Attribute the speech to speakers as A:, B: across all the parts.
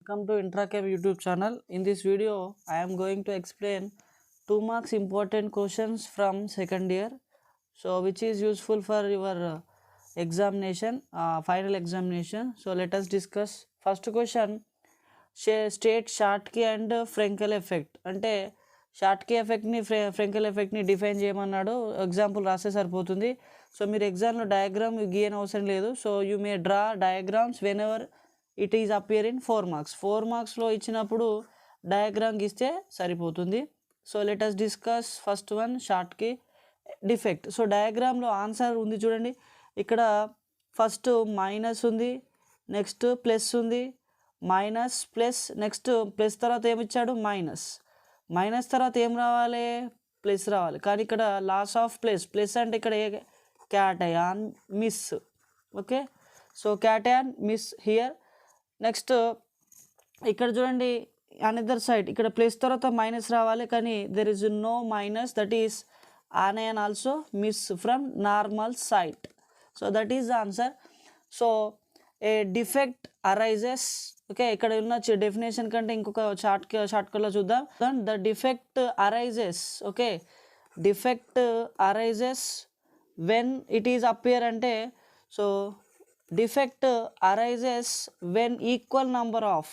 A: welcome to IntraChem YouTube channel. In this video I am going to explain 2 marks important questions from second year, so which is useful for your examination, final examination. So let us discuss. First question, state Schottky and Frenkel effect. అంటే Schottky ఎఫెక్ట్ని Frenkel ఎఫెక్ట్ని define చేయమన్నాడు. Example రాస్తే సరిపోతుంది. So మీరు ఎగ్జామ్లో diagram గీయని అవసరం లేదు. So you may draw diagrams whenever it is appear in 4 marks. 4 marksలో ఇచ్చినప్పుడు డయాగ్రామ్ గీస్తే సరిపోతుంది. So let us discuss first one, Schottky defect. So డయాగ్రామ్లో ఆన్సర్ ఉంది చూడండి. ఇక్కడ ఫస్ట్ మైనస్ ఉంది, నెక్స్ట్ ప్లస్ ఉంది, మైనస్ ప్లస్, నెక్స్ట్ ప్లస్ తర్వాత ఏమిచ్చాడు మైనస్, మైనస్ తర్వాత ఏం రావాలి ప్లస్ రావాలి. కానీ ఇక్కడ లాస్ ఆఫ్ ప్లస్ అంటే ఇక్కడ cation miss. Okay, so cation miss here. Next ఇక్కడ చూడండి అనదర్ సైడ్, ఇక్కడ ప్లస్ తర్వాత మైనస్ రావాలి కానీ there is no minus, that is anion also miss from normal site. So that is the answer. So a defect arises. Okay, ఇక్కడ ఉన్న definition కంటే ఇంకొక షార్ట్కట్లో చూద్దాం. The defect arises. Okay, defect arises when it is appear అంటే, so defect arises when equal number of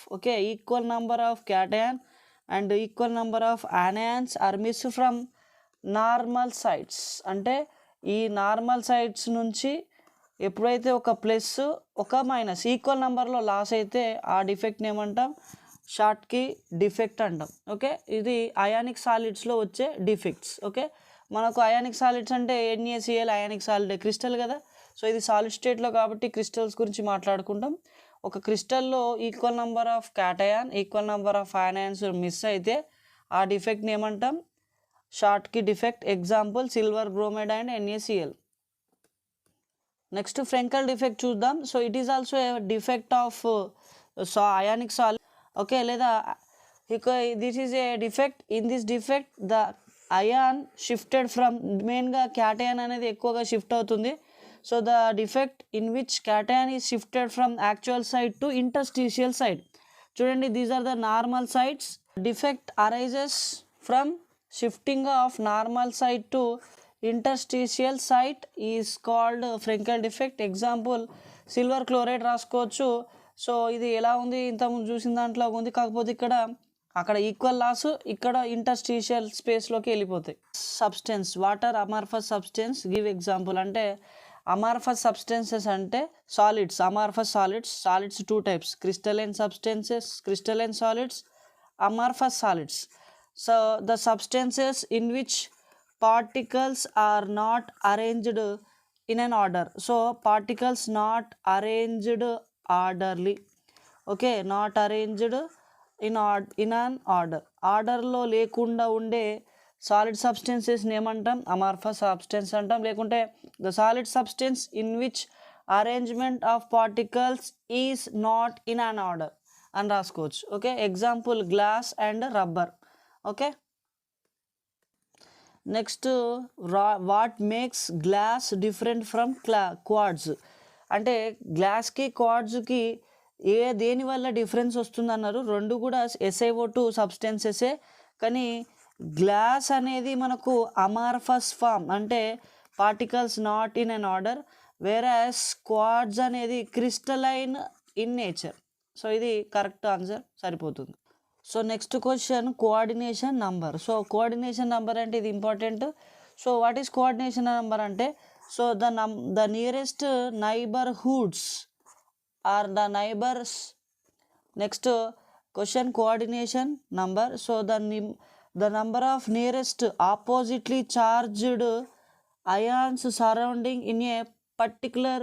A: equal number of cation and equal number of anions are missed from normal sites. అంటే ఈ normal sites నుంచి ఎప్పుడైతే ఒక plus ఒక minus equal నెంబర్లో loss అయితే ఆ డిఫెక్ట్ని ఏమంటాం, షాట్కీ డిఫెక్ట్ అంటాం. ఓకే, ఇది అయానిక్ సాలిడ్స్లో వచ్చే డిఫెక్ట్స్. ఓకే, మనకు అయానిక్ సాలిడ్స్ అంటే NaCl అయానిక్ సాలిడ్ క్రిస్టల్ కదా. సో ఇది సాలిడ్ స్టేట్లో కాబట్టి క్రిస్టల్స్ గురించి మాట్లాడుకుంటాం. ఒక క్రిస్టల్లో equal number of cation equal number of anions miss అయితే ఆ డిఫెక్ట్ని ఏమంటాం, Schottky defect. Example silver bromide and NaCl. Next Frenkel defect చూద్దాం. So it is also a defect of ionic solid. Okay, లేదా this is a defect. In this defect the ion shifted from, మెయిన్గా cation అనేది ఎక్కువగా shift అవుతుంది. So the defect in which cation is shifted from actual site to interstitial site. చూడండి, these are the normal sites. Defect arises from shifting of normal site to interstitial site is called Frenkel defect. Example silver chloride రాసుకోవచ్చు. So ఇది ఎలా ఉంది, ఇంతకుముందు చూసిన దాంట్లో ఉంది, కాకపోతే ఇక్కడ అక్కడ ఈక్వల్ లాస్, ఇక్కడ ఇంటర్స్టిషియల్ స్పేస్లోకి వెళ్ళిపోతాయి. Substance, water amorphous substance. Give example. అంటే అమార్ఫస్ సబ్స్టెన్సెస్ అంటే solids. Amorphous solids 2 types, crystalline substances, crystalline solids, amorphous solids. So the substances in which particles are not arranged in an order. So particles not arranged orderly. Okay, not arranged in an ఆర్డర్లో లేకుండా ఉండే solid సబ్స్టెన్సెస్ని ఏమంటాం, amorphous substance అంటాం. లేకుంటే the solid substance in which arrangement of particles is not in an order అని రాసుకోవచ్చు. Okay, example glass and rubber. Okay, next what makes glass different from quartz. అంటే గ్లాస్కి క్వార్ట్జ్కి దేనివల్ల డిఫరెన్స్ వస్తుంది అన్నారు. రెండు కూడా SiO2 సబ్స్టెన్సెసే, కానీ గ్లాస్ అనేది మనకు అమార్ఫస్ ఫామ్, అంటే particles not in an order, whereas quartz అనేది క్రిస్టలైన్ ఇన్ నేచర్. సో ఇది కరెక్ట్ ఆన్సర్, సరిపోతుంది. So next question, coordination number. So coordination number అంటే ఇది important. So what is coordination number అంటే, so the nearest neighbourhoods are the neighbours. Next question, coordination number. So the number of nearest oppositely charged ions surrounding in a particular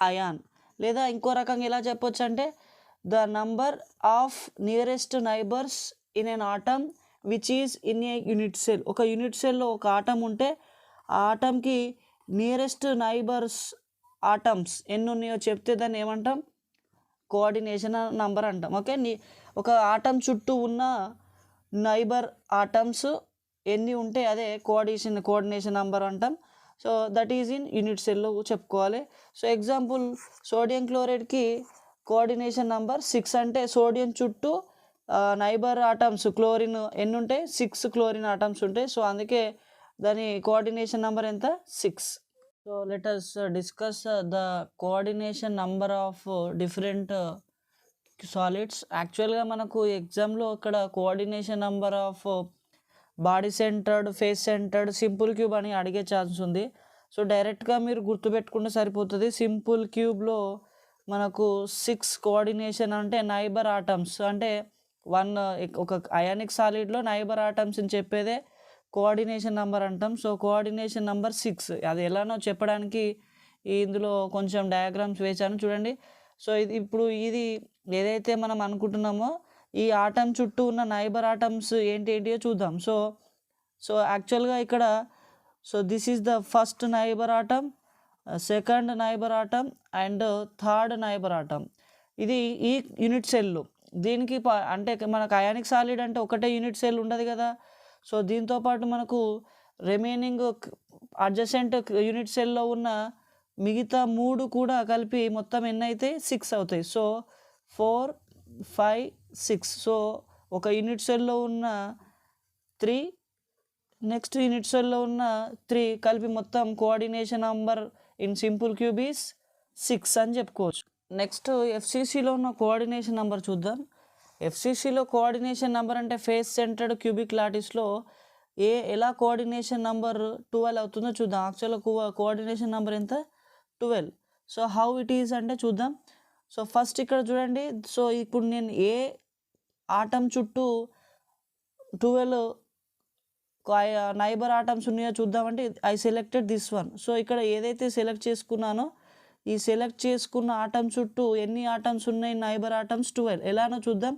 A: ion. లేదా ఇంకో రకంగా ఎలా చెప్పొచ్చు అంటే, the number of nearest neighbours in N atom which is in a unit cell. ఒక unit సెల్లో ఒక atom ఉంటే ఆ ఆటమ్కి నియరెస్ట్ నైబర్స్ ఆటమ్స్ ఎన్ని ఉన్నాయో చెప్తే దాన్ని ఏమంటాం, కోఆర్డినేషన్ నంబర్ అంటాం. ఓకే, ఒక ఆటమ్ చుట్టూ ఉన్న నైబర్ ఆటమ్స్ ఎన్ని ఉంటే అదే కోఆర్డినేషన్ నంబర్ అంటాం. So that is in unit సెల్లో చెప్పుకోవాలి. సో ఎగ్జాంపుల్ సోడియం క్లోరైడ్కి కోఆర్డినేషన్ నంబర్ 6 అంటే సోడియం చుట్టూ నైబర్ ఆటమ్స్ క్లోరిన్ ఎన్ని ఉంటాయి, 6 క్లోరిన్ ఆటమ్స్ ఉంటాయి. సో అందుకే దాని కోఆర్డినేషన్ నంబర్ ఎంత, 6. So let us discuss the coordination number of different solids. యాక్చువల్గా మనకు ఎగ్జామ్లో ఇక్కడ coordination number of body centred, face centred, simple cube అని అడిగే ఛాన్స్ ఉంది. సో డైరెక్ట్గా మీరు గుర్తుపెట్టుకుంటే సరిపోతుంది. సింపుల్ క్యూబ్లో మనకు 6 కోఆర్డినేషన్ అంటే నైబర్ ఆటమ్స్ అంటే ఒక అయానిక్ సాలిడ్లో నైబర్ ఆటమ్స్ అని చెప్పేదే కోఆర్డినేషన్ నెంబర్ అంటాం. సో కోఆర్డినేషన్ నెంబర్ 6 అది ఎలానో చెప్పడానికి ఇందులో కొంచెం డయాగ్రామ్స్ వేశాను చూడండి. సో ఇప్పుడు ఇది ఏదైతే మనం అనుకుంటున్నామో ఈ ఆటమ్ చుట్టూ ఉన్న నైబర్ ఆటమ్స్ ఏంటియో చూద్దాం. సో యాక్చువల్గా ఇక్కడ this is the first neighbour atom, second neighbour atom and third neighbour atom. ఇది ఈ యూనిట్ సెల్. దీనికి అంటే మనకు అయానిక్ సాలిడ్ అంటే ఒకటే యూనిట్ సెల్ ఉండదు కదా. సో దీంతోపాటు మనకు రిమైనింగ్ అడ్జసెంట్ యూనిట్ సెల్లో ఉన్న మిగతా 3 కూడా కలిపి మొత్తం ఎన్ని అయితే 6 అవుతాయి. సో 4, 5, 6. సో ఒక యూనిట్ సెల్లో ఉన్న 3, నెక్స్ట్ యూనిట్ సెల్లో ఉన్న 3 కలిపి మొత్తం coordination number in simple cube is 6 అని చెప్పుకోవచ్చు. నెక్స్ట్ ఎఫ్సిసిలో ఉన్న కోఆర్డినేషన్ నెంబర్ చూద్దాం. ఎఫ్సిసిలో కోఆర్డినేషన్ నెంబర్ అంటే ఫేస్ సెంటర్డ్ క్యూబిక్ లాటిస్లో ఎలా కోఆర్డినేషన్ నెంబర్ 12 అవుతుందో చూద్దాం. యాక్చువల్గా కోఆర్డినేషన్ నెంబర్ ఎంత, 12. సో హౌ ఇట్ ఈస్ అంటే చూద్దాం. సో ఫస్ట్ ఇక్కడ చూడండి. సో ఇప్పుడు నేను ఏ ఆటం చుట్టూ 12 నైబర్ ఆటమ్స్ ఉన్నాయో చూద్దామంటే I selected this one. So ఇక్కడ ఏదైతే సెలెక్ట్ చేసుకున్నానో ఈ సెలెక్ట్ చేసుకున్న ఆటమ్ చుట్టూ ఎన్ని ఆటమ్స్ ఉన్నాయి, నైబర్ ఆటమ్స్ 12. ఎలానో చూద్దాం.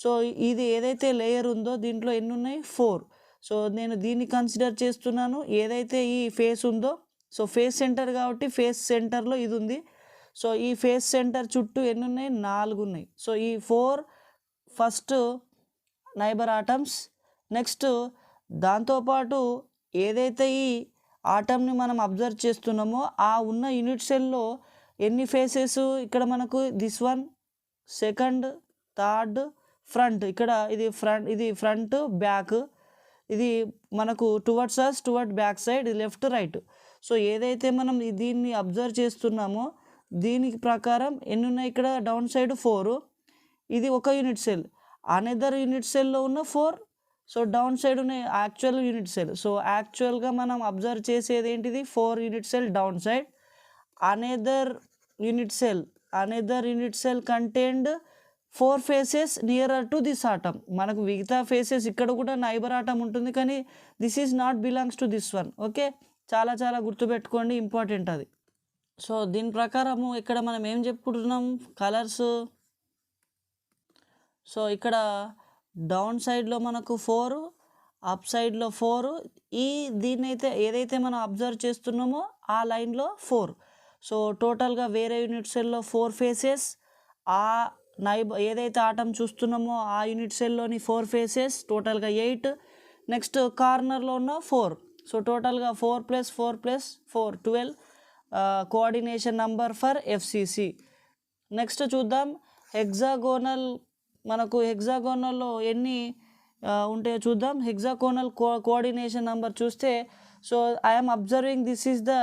A: సో ఇది ఏదైతే లేయర్ ఉందో దీంట్లో ఎన్ని ఉన్నాయి, 4. సో నేను దీన్ని కన్సిడర్ చేస్తున్నాను. ఏదైతే ఈ ఫేస్ ఉందో, సో ఫేస్ సెంటర్ కాబట్టి ఫేస్ సెంటర్లో ఇది ఉంది. సో ఈ ఫేస్ సెంటర్ చుట్టూ ఎన్ని ఉన్నాయి, 4 ఉన్నాయి. సో ఈ 4 ఫస్ట్ నైబర్ ఆటమ్స్. నెక్స్ట్ దాంతోపాటు ఏదైతే ఈ ఆటమ్ని మనం అబ్జర్వ్ చేస్తున్నామో ఆ ఉన్న యూనిట్ సెల్లో ఎన్ని ఫేసెస్, ఇక్కడ మనకు this one, second, third, front. ఇక్కడ ఇది ఫ్రంట్, బ్యాక్. ఇది మనకు టువర్డ్ బ్యాక్ సైడ్, ఇది లెఫ్ట్, రైట్. సో ఏదైతే మనం దీన్ని అబ్జర్వ్ చేస్తున్నామో దీనికి ప్రకారం ఎన్ని ఉన్నాయి, ఇక్కడ డౌన్ సైడ్ 4. ఇది ఒక యూనిట్ సెల్. అనదర్ యూనిట్ సెల్లో ఉన్న 4. సో డౌన్ సైడ్ ఉన్నాయి యాక్చువల్ యూనిట్ సెల్. సో యాక్చువల్గా మనం అబ్జర్వ్ చేసేది ఏంటిది, 4 unit cell down side. Another unit cell contained 4 faces nearer to this atom. మనకు మిగతా ఫేసెస్ ఇక్కడ కూడా నైబర్ ఆటమ్ ఉంటుంది, కానీ this is not belongs to this one. Okay, చాలా గుర్తుపెట్టుకోండి, ఇంపార్టెంట్ అది. సో దీని ప్రకారము ఇక్కడ మనం ఏం చెప్పుకుంటున్నాం, కలర్స్. సో ఇక్కడ డౌన్ సైడ్లో మనకు 4, అప్ సైడ్లో 4. దీన్నైతే ఏదైతే మనం అబ్జర్వ్ చేస్తున్నామో ఆ లైన్లో 4. సో టోటల్గా వేరే యూనిట్ సెల్లో 4 ఫేసెస్. ఆ ఏదైతే ఆటం చూస్తున్నామో ఆ యూనిట్ సెల్లోని 4 ఫేసెస్, టోటల్గా 8. నెక్స్ట్ కార్నర్లో ఉన్న 4. సో టోటల్గా 4 + 4 + 4 12 coordination number for FCC. Next చూద్దాం హెక్సాగోనల్. మనకు హెక్సాగోనల్లో ఎన్ని ఉంటాయో చూద్దాం. హెక్సాగోనల్ కోఆర్డినేషన్ నెంబర్ చూస్తే, so I'm observing this is the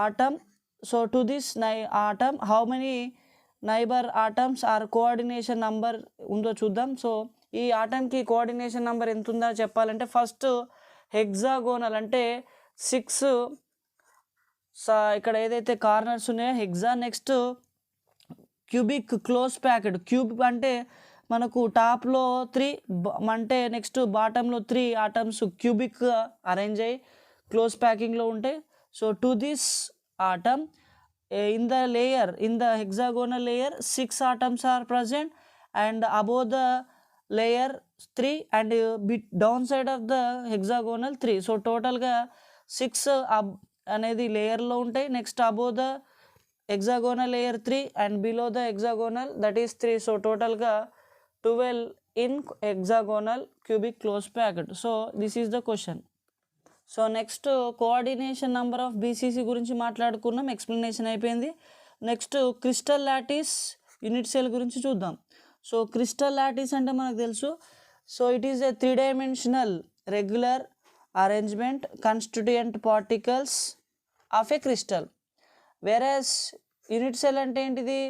A: atom. So to this atom how many neighbour atoms are coordination number ఉందో చూద్దాం. సో ఈ ఆటమ్కి కోఆర్డినేషన్ నెంబర్ ఎంత ఉందో చెప్పాలంటే ఫస్ట్ హెక్సాగోనల్ అంటే 6. ఇక్కడ ఏదైతే కార్నర్స్ ఉన్నాయో hexa. Next cubic close packed. Cube అంటే మనకు టాప్లో 3 అంటే నెక్స్ట్ బాటంలో 3 ఆటమ్స్ క్యూబిక్ అరేంజ్ అయ్యి క్లోజ్ ప్యాకింగ్లో ఉంటాయి. So to this atom in the hexagonal layer 6 atoms are present, and above the layer 3, and bit downside of the hexagonal 3. So టోటల్గా 6 అనేది లేయర్లో ఉంటాయి. Next above the hexagonal layer 3 and below the hexagonal that is 3. So టోటల్గా 12 in hexagonal cubic closed packet. So this is the question. So next coordination number of BCC గురించి మాట్లాడుకున్నాం, explanation అయిపోయింది. Next crystal lattice unit cell గురించి చూద్దాం. So crystal lattice అంటే మనకు తెలుసు. So it is a 3-dimensional regular arrangement constituent particles of A crystal. వెరాస్ unit cell అంటే ఏంటిది?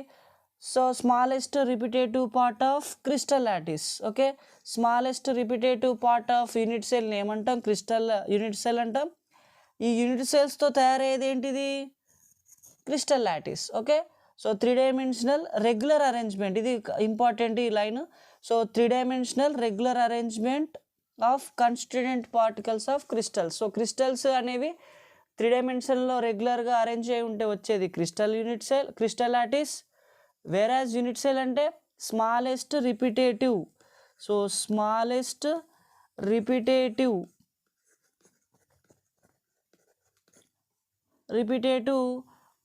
A: So smallest repetitive part of crystal lattice. Okay, smallest repetitive part of unit సెల్ని ఏమంటాం? Crystal unit cell అంటాం. ఈ unit సెల్స్తో తయారయ్యేది ఏంటిది? Crystal lattice. Okay, so 3-dimensional regular arrangement, ఇది important ఈ line. So 3-dimensional regular arrangement of constituent particles of crystals. So crystals అనేవి 3-dimensionలో రెగ్యులర్గా అరేంజ్ అయి ఉంటే వచ్చేది crystal unit cell, crystal lattice. Whereas unit cell అంటే smallest repetitive. So smallest repetitive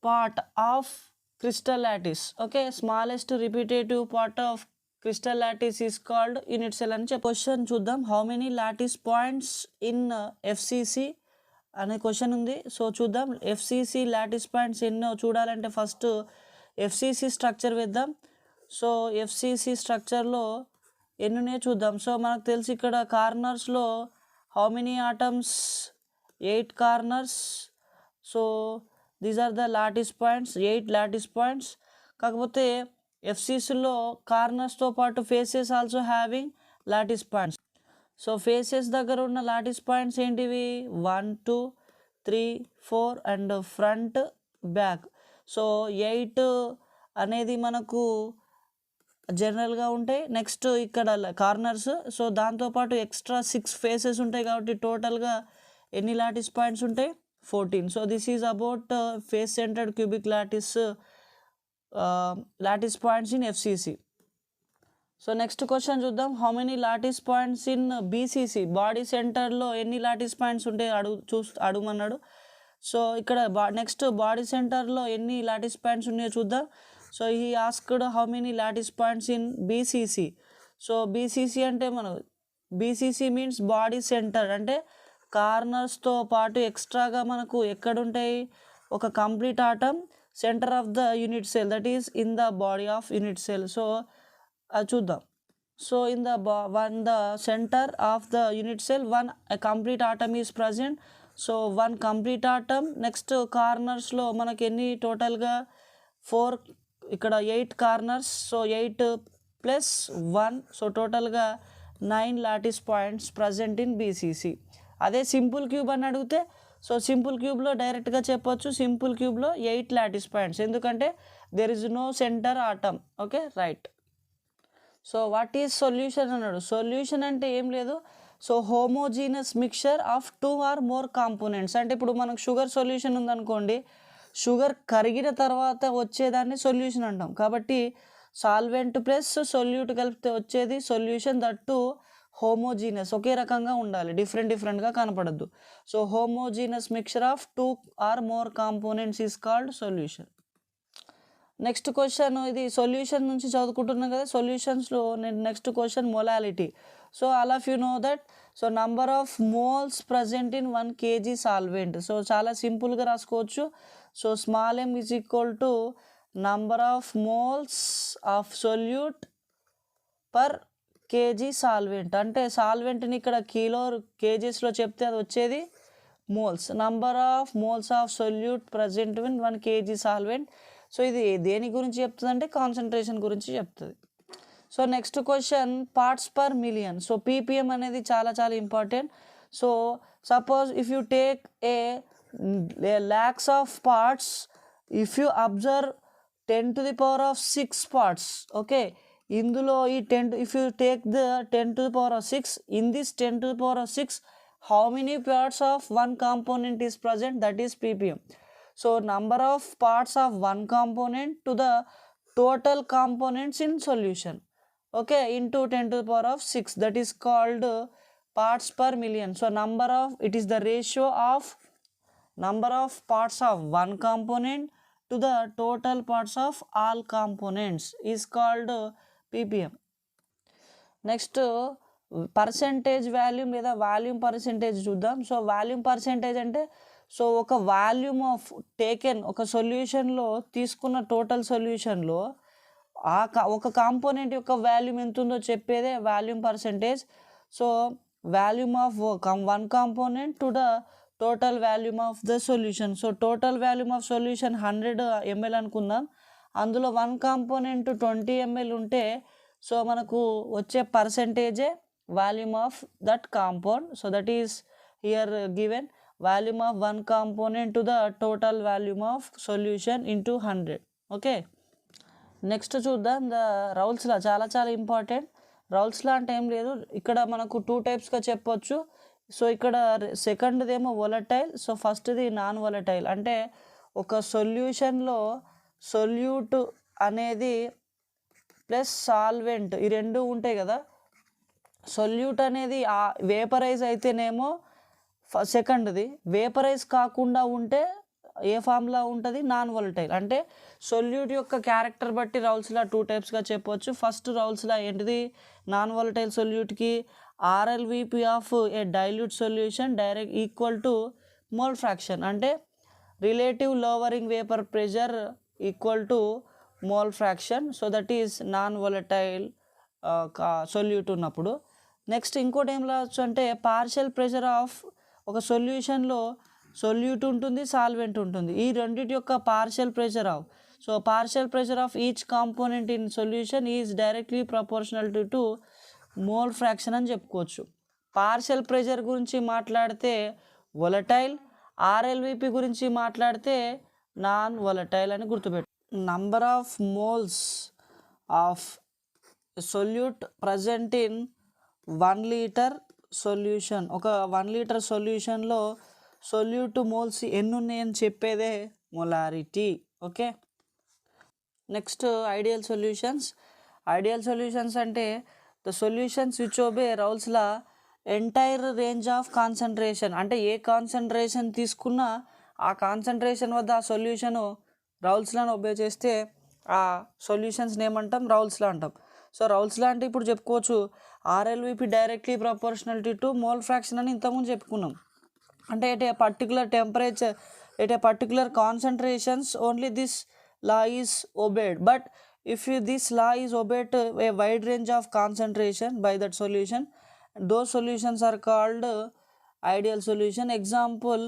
A: part of crystal lattice. Okay, smallest repetitive part of crystal lattice is called unit cell అని చెప్పి. Question చూద్దాం. How many lattice points in FCC అనే question ఉంది. So చూద్దాం FCC lattice points ఎన్నో చూడాలంటే first FCC structure వేద్దాం. So FCC స్ట్రక్చర్లో ఎన్నున్నాయో చూద్దాం. సో మనకు తెలిసి ఇక్కడ కార్నర్స్లో how many atoms? 8 corners. So these are the lattice points, 8 lattice points. కాకపోతే ఎఫ్సిసిలో కార్నర్స్తో పాటు faces also having lattice points. So faces దగ్గర ఉన్న లాటిస్ పాయింట్స్ ఏంటివి? 1 2 3 4 అండ్ ఫ్రంట్ బ్యాక్. సో 8 అనేది మనకు జనరల్గా ఉంటాయి. నెక్స్ట్ ఇక్కడ కార్నర్స్. సో దాంతోపాటు ఎక్స్ట్రా 6 ఫేసెస్ ఉంటాయి కాబట్టి టోటల్గా ఎన్ని లాటిస్ పాయింట్స్ ఉంటాయి? 14. So this is about face centered cubic lattice lattice points in FCC. So next question చూద్దాం. How many lattice points in BCC? Body సెంటర్లో ఎన్ని లాటిస్ పాయింట్స్ ఉంటాయి అడుగుమన్నాడు. సో ఇక్కడ నెక్స్ట్ బాడీ సెంటర్లో ఎన్ని లాటిస్ పాయింట్స్ ఉన్నాయో చూద్దాం. So he asked how many lattice points in BCC. So BCC అంటే మనం బీసీసీ మీన్స్ బాడీ సెంటర్, అంటే కార్నర్స్తో పాటు ఎక్స్ట్రాగా మనకు ఎక్కడుంటాయి? ఒక complete atom centre of the unit cell, that is in the body of unit cell. So అది చూద్దాం. So in the centre of the unit cell one complete atom is present. So 1 complete atom. Next కార్నర్స్లో మనకి ఎన్ని టోటల్గా? 4. ఇక్కడ 8 corners. So 8 + 1. So టోటల్గా 9 lattice points present in BCC. అదే simple cube అని అడిగితే సో సింపుల్ క్యూబ్లో డైరెక్ట్గా చెప్పొచ్చు, సింపుల్ క్యూబ్లో 8 లాటిస్ పాయింట్స్, ఎందుకంటే there is no centre atom. Okay, right. So what is solution అన్నాడు. సొల్యూషన్ అంటే ఏం లేదు. So homogeneous mixture of 2 or more components. అంటే ఇప్పుడు మనకు షుగర్ సొల్యూషన్ ఉందనుకోండి, షుగర్ కరిగిన తర్వాత వచ్చేదాన్ని సొల్యూషన్ అంటాం. కాబట్టి సాల్వెంట్ ప్లస్ సొల్యూట్ కలిపితే వచ్చేది సొల్యూషన్. దట్టు హోమోజీనస్, ఒకే రకంగా ఉండాలి, డిఫరెంట్గా కనపడద్దు. So homogeneous mixture of 2 or more components is called solution. Next question, ఇది సొల్యూషన్ నుంచి చదువుకుంటున్నాం కదా. సొల్యూషన్స్లో next question molality. So all of you know that. So number of moles present in 1 kg solvent. సో చాలా సింపుల్గా రాసుకోవచ్చు. So small m is equal to number of moles of solute per KG solvent. అంటే సాల్వెంట్ని ఇక్కడ కేజీస్లో చెప్తే అది వచ్చేది moles. Number of moles of solute present in 1 kg solvent. So ఇది దేని గురించి చెప్తుంది అంటే కాన్సన్ట్రేషన్ గురించి చెప్తుంది. So next question, parts per million. So ppm అనేది చాలా important. So suppose if you take a lakhs of parts, if you observe 10⁶ parts, okay, ఇందులో ఈ 10, if you take the 10⁶, in this 10⁶, how many parts of one component is present? That is ppm. So number of parts of one component to the total components in solution, okay, into 10⁶, that is called parts per million. So it is the ratio of number of parts of one component to the total parts of all components is called ppm. Next percentage volume లేదా volume percentage చూద్దాం. So volume percentage అంటే so ఒక volume of taken, ఒక సొల్యూషన్లో తీసుకున్న total సొల్యూషన్లో ఒక component యొక్క volume ఎంత ఉందో చెప్పేదే volume percentage. So volume of one component to the total volume of the solution. So total volume of solution 100 ml అనుకుందాం. అందులో వన్ కాంపోనెంట్ 20 ml ఉంటే సో మనకు వచ్చే పర్సెంటేజే volume of that compound. So that is here given volume of one component to the total volume of solution into 100. Okay, next చూద్దాం the Raoult's law. చాలా చాలా important. Raoult's లా అంటే ఏం లేదు, ఇక్కడ మనకు 2 టైప్స్గా చెప్పొచ్చు. సో ఇక్కడ సెకండ్దేమో వొలటైల్, సో ఫస్ట్ది నాన్ వొలటైల్. అంటే ఒక సొల్యూషన్లో సొల్యూట్ అనేది ప్లస్ సాల్వెంట్ ఈ రెండు ఉంటాయి కదా. సొల్యూట్ అనేది వేపరైజ్ అయితేనేమో సెకండ్ది, వేపరైజ్ కాకుండా ఉంటే ఏ ఫామ్లా ఉంటుంది, నాన్ వొలటైల్. అంటే సొల్యూట్ యొక్క క్యారెక్టర్ బట్టి రౌల్స్లా 2 టైప్స్గా చెప్పవచ్చు. ఫస్ట్ రౌల్స్లా ఏంటిది, నాన్ వొలటైల్ సొల్యూట్కి RLVP of a dilute solution direct equal to mole fraction. అంటే relative lowering vapour pressure equal to mole fraction. So that is non volatile solute ఉన్నప్పుడు. Next ఇంకోటి ఏం రావచ్చు అంటే పార్షియల్ ప్రెషర్ ఆఫ్ ఒక సొల్యూషన్లో solute ఉంటుంది, solvent ఉంటుంది. ఈ రెండింటి యొక్క partial pressure of, so partial pressure of each component in solution is directly proportional to mole fraction అని చెప్పుకోవచ్చు. పార్షియల్ ప్రెషర్ గురించి మాట్లాడితే వొలటైల్, ఆర్ఎల్విపి గురించి మాట్లాడితే నాన్ వొలటైల్ అని గుర్తుపెట్టు. Number of moles of solute present in 1 litre solution. ఒక 1 litre సొల్యూషన్లో సొల్యూట్ మోల్స్ ఎన్ని ఉన్నాయని చెప్పేదే molarity. Okay, next ideal solutions. Ideal solutions అంటే the solutions which obey Raoult's law entire range of concentration. అంటే ఏ కాన్సన్ట్రేషన్ తీసుకున్నా ఆ కాన్సన్ట్రేషన్ వద్ద ఆ సొల్యూషను రౌల్స్లాను ఒబే చేస్తే ఆ సొల్యూషన్స్ని ఏమంటాం, రౌల్స్లా అంటాం. సో రౌల్స్లా అంటే ఇప్పుడు చెప్పుకోవచ్చు RLVP directly proportional to mole fraction అని ఇంతకుముందు చెప్పుకున్నాం. అంటే at a particular temperature, at a particular concentrations only this law is obeyed. But if this law is obeyed to a wide range of concentration by that solution, those solutions are called ideal solution. Example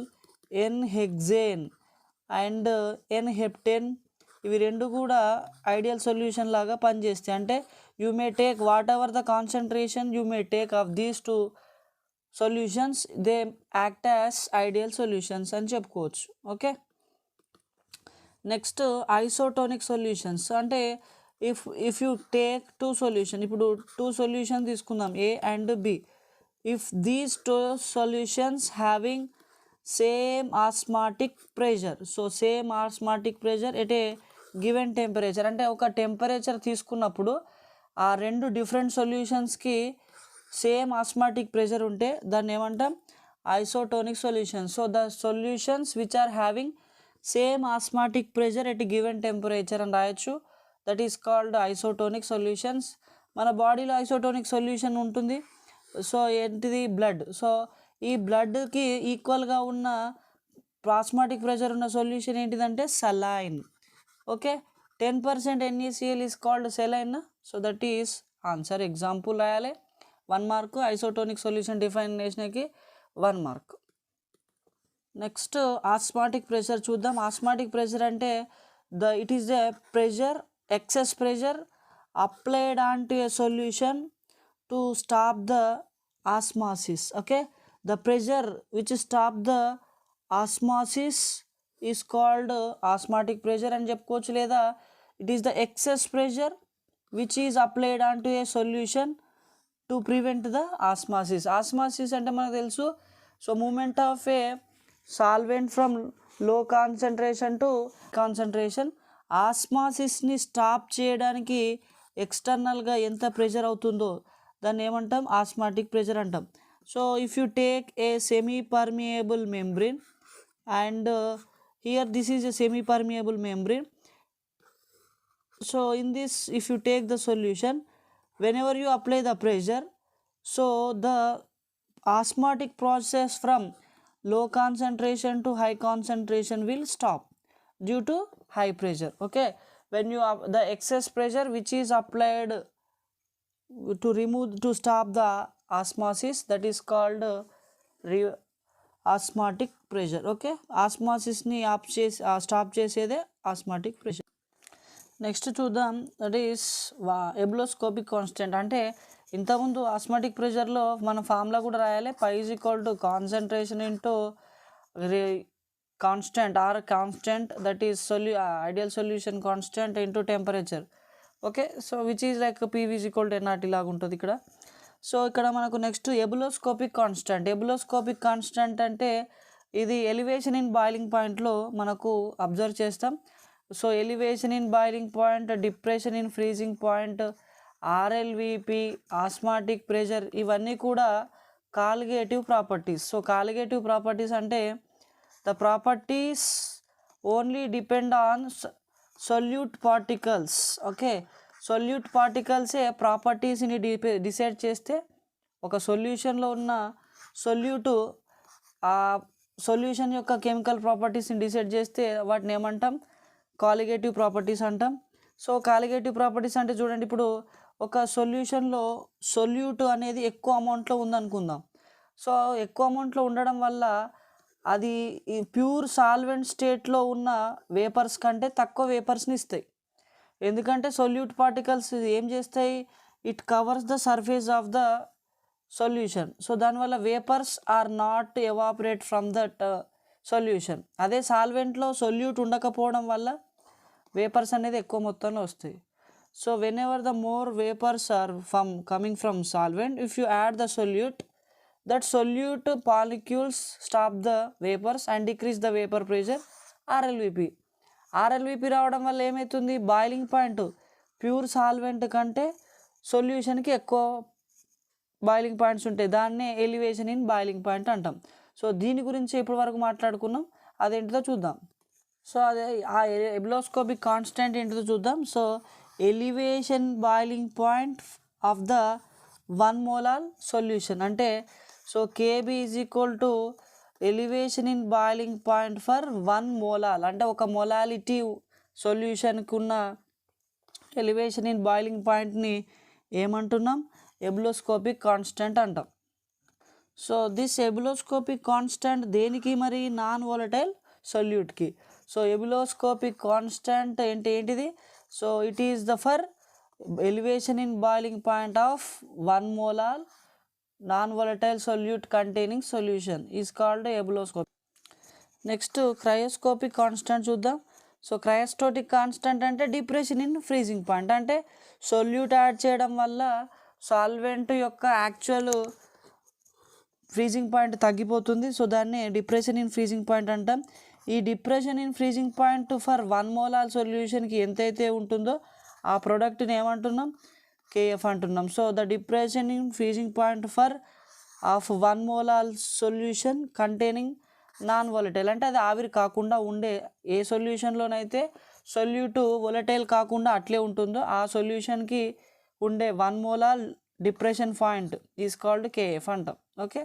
A: n-hexane and n-heptane, ఇవి రెండు కూడా ideal solution లాగా పనిచేస్తాయి. అంటే you may take whatever the concentration you may take of these 2 solutions, they act as ideal solutions అని చెప్పుకోవచ్చు. Okay, next isotonic solutions. అంటే if you take 2 solution, ఇప్పుడు 2 సొల్యూషన్ తీసుకుందాం A and B. If these 2 solutions having same osmotic pressure, so same osmotic pressure at a given temperature. అంటే ఒక temperature తీసుకున్నప్పుడు ఆ 2 different సొల్యూషన్స్కి సేమ్ ఆస్మాటిక్ ప్రెషర్ ఉంటే దాన్ని ఏమంటాం, isotonic solutions. So the solutions which are having same osmotic pressure at given temperature అని రాయొచ్చు. That is called isotonic solutions. మన బాడీలో ఐసోటోనిక్ సొల్యూషన్ ఉంటుంది. సో ఏంటిది, బ్లడ్. సో ఈ బ్లడ్కి ఈక్వల్గా ఉన్న ఆస్మాటిక్ ప్రెషర్ ఉన్న సొల్యూషన్ ఏంటిదంటే saline. Okay, 10% NaCl is called saline. So that is answer. Example రాయాలి, 1 మార్క్. ఐసోటోనిక్ సొల్యూషన్ డిఫైనేషన్కి 1 మార్క్. నెక్స్ట్ ఆస్మాటిక్ ప్రెషర్ చూద్దాం. ఆస్మాటిక్ ప్రెషర్ అంటే it is the pressure, excess pressure applied on to a solution to stop the osmosis. Okay, the pressure which stop the osmosis is called osmotic pressure అని చెప్పుకోవచ్చు. లేదా it is the excess pressure which is applied on to a solution to prevent the osmosis. Osmosis అంటే మనకు తెలుసు, so movement of a solvent from low concentration to concentration. ఆస్మాసిస్ని stop చేయడానికి ఎక్స్టర్నల్గా ఎంత ప్రెషర్ అవుతుందో దాన్ని ఏమంటాం, ఆస్మాటిక్ ప్రెషర్ అంటాం. So if you take a semi permeable membrane and here this is a semi permeable membrane. So in this, if you take the solution, whenever you apply the pressure, so the osmotic process from low concentration to high concentration will stop due to high pressure. Okay, when you the excess pressure which is applied to stop the osmosis, that is called osmotic pressure. Okay, ఆస్మాసిస్ని stop చేసేదే osmotic pressure. Next చూద్దాం, that is ebullioscopic constant. అంటే ఇంతకుముందు osmotic ప్రెషర్లో మనం formula కూడా రాయాలి, pi is equal to concentration into constant or constant, that is ideal solution constant into temperature. Okay, so which is like PV is equal to NRT లాగా ఉంటుంది ఇక్కడ. So ఇక్కడ మనకు next ebullioscopic constant. Ebullioscopic constant అంటే ఇది elevation in boiling పాయింట్లో మనకు observe చేస్తాం. So elevation in boiling point, depression in freezing point, RLVP, osmotic pressure, ఇవన్నీ కూడా colligative properties. So colligative properties అంటే the properties only depend on solute particles. Okay, solute పార్టికల్సే ప్రాపర్టీస్ని డిసైడ్ చేస్తే, ఒక సొల్యూషన్లో ఉన్న సొల్యూటు ఆ సొల్యూషన్ యొక్క కెమికల్ ప్రాపర్టీస్ని డిసైడ్ చేస్తే వాటిని ఏమంటాం, కాలిగేటివ్ ప్రాపర్టీస్ అంటాం. సో కాలిగేటివ్ ప్రాపర్టీస్ అంటే చూడండి, ఇప్పుడు ఒక సొల్యూషన్లో సొల్యూట్ అనేది ఎక్కువ అమౌంట్లో ఉందనుకుందాం. సో ఎక్కువ అమౌంట్లో ఉండడం వల్ల అది ఈ ప్యూర్ సాల్వెంట్ స్టేట్లో ఉన్న వేపర్స్ కంటే తక్కువ వేపర్స్ని ఇస్తాయి. ఎందుకంటే సొల్యూట్ పార్టికల్స్ ఏం చేస్తాయి, it covers the surface of the solution. So దానివల్ల vapours are not evaporate from that solution. అదే సాల్వెంట్లో సొల్యూట్ ఉండకపోవడం వల్ల వేపర్స్ అనేది ఎక్కువ మొత్తంలో వస్తాయి. So whenever the more vapours are coming from solvent, if you add the solute, that solute molecules stop the vapours and decrease the vapour pressure, RLVP. RLVP రావడం వల్ల ఏమవుతుంది, బాయిలింగ్ పాయింట్ ప్యూర్ సాల్వెంట్ కంటే సొల్యూషన్కి ఎక్కువ boiling points ఉంటాయి. దాన్నే elevation in boiling point అంటాం. So దీని గురించి ఇప్పటి వరకు మాట్లాడుకున్నాం, అదేంటిదో చూద్దాం. సో అదే ఆ ఎబులోస్కోపిక్ కాన్స్టెంట్ ఏంటిదో చూద్దాం. So elevation boiling point of the 1 molar solution అంటే, so KB is equal to elevation in boiling point for 1 molar. అంటే ఒక మొలాలిటీ సొల్యూషన్కి ఉన్న ఎలివేషన్ ఇన్ బాయిలింగ్ పాయింట్ని ఏమంటున్నాం, ఎబులోస్కోపిక్ కాన్స్టెంట్ అంటాం. సో దిస్ ఎబులోస్కోపిక్ కాన్స్టెంట్ దేనికి, మరి నాన్ వోలటైల్ సొల్యూట్కి. సో ఎబులోస్కోపిక్ కాన్స్టెంట్ ఏంటిది, so it is the for elevation in boiling point of 1 molar non volatile solute containing solution is called ebullioscopic. Next cryoscopic constant చూద్దాం. So cryostatic constant అంటే depression in freezing point. అంటే solute add చేయడం వల్ల solvent యొక్క actual freezing point తగ్గిపోతుంది. సో దాన్ని depression in freezing point అంటాం. ఈ depression in freezing point for 1 molar సొల్యూషన్కి ఎంతైతే ఉంటుందో ఆ ప్రోడక్ట్ని ఏమంటున్నాం, కేఎఫ్ అంటున్నాం. So the depression in freezing point for of 1 molar solution containing non volatile, అంటే అది ఆవిరి కాకుండా ఉండే ఏ సొల్యూషన్లోనైతే సొల్యూట్ వొలటైల్ కాకుండా అట్లే ఉంటుందో ఆ సొల్యూషన్కి ఉండే 1 molar depression point is called KF అంటాం. Okay,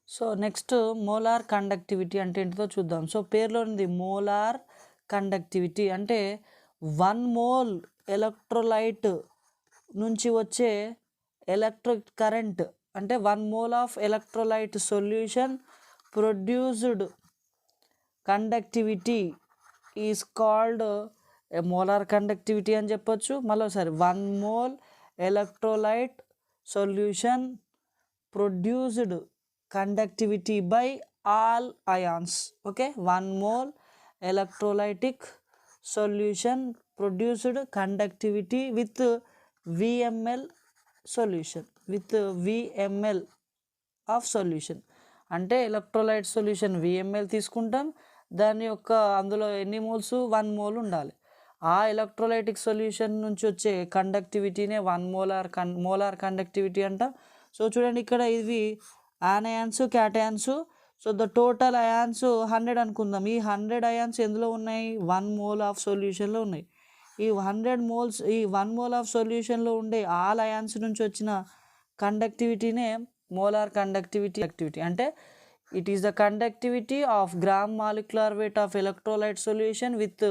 A: so next molar conductivity అంటే ఏంటిదో చూద్దాం. సో పేరులో ఉంది మోలార్ కండక్టివిటీ. అంటే 1 మోల్ ఎలక్ట్రోలైట్ నుంచి వచ్చే ఎలక్ట్రిక్ కరెంట్, అంటే 1 mole of electrolyte solution produced conductivity is called molar conductivity అని చెప్పొచ్చు. మరోసారి 1 mole electrolyte solution produced conductivity by all ions. Okay, 1 mole electrolytic solution produced conductivity with VML solution, with VML of solution. అంటే electrolyte solution VML తీసుకుంటాం, దాని యొక్క అందులో ఎన్ని moles, 1 mole ఉండాలి. ఆ ఎలక్ట్రోలైటిక్ సొల్యూషన్ నుంచి వచ్చే కండక్టివిటీనే 1 మోలార్ కండక్టివిటీ అంటాం. సో చూడండి ఇక్కడ ఇవి anions, cations. So the total ions 100 అనుకుందాం. ఈ 100 అయాన్స్ ఎందులో ఉన్నాయి, 1 మోల్ ఆఫ్ సొల్యూషన్లో ఉన్నాయి. ఈ 100 మోల్స్, ఈ 1 మోల్ ఆఫ్ సొల్యూషన్లో ఉండే ఆల్ అయాన్స్ నుంచి వచ్చిన కండక్టివిటీనే మోలార్ కండక్టివిటీ. అంటే it is the conductivity of gram molecular weight of electrolyte solution with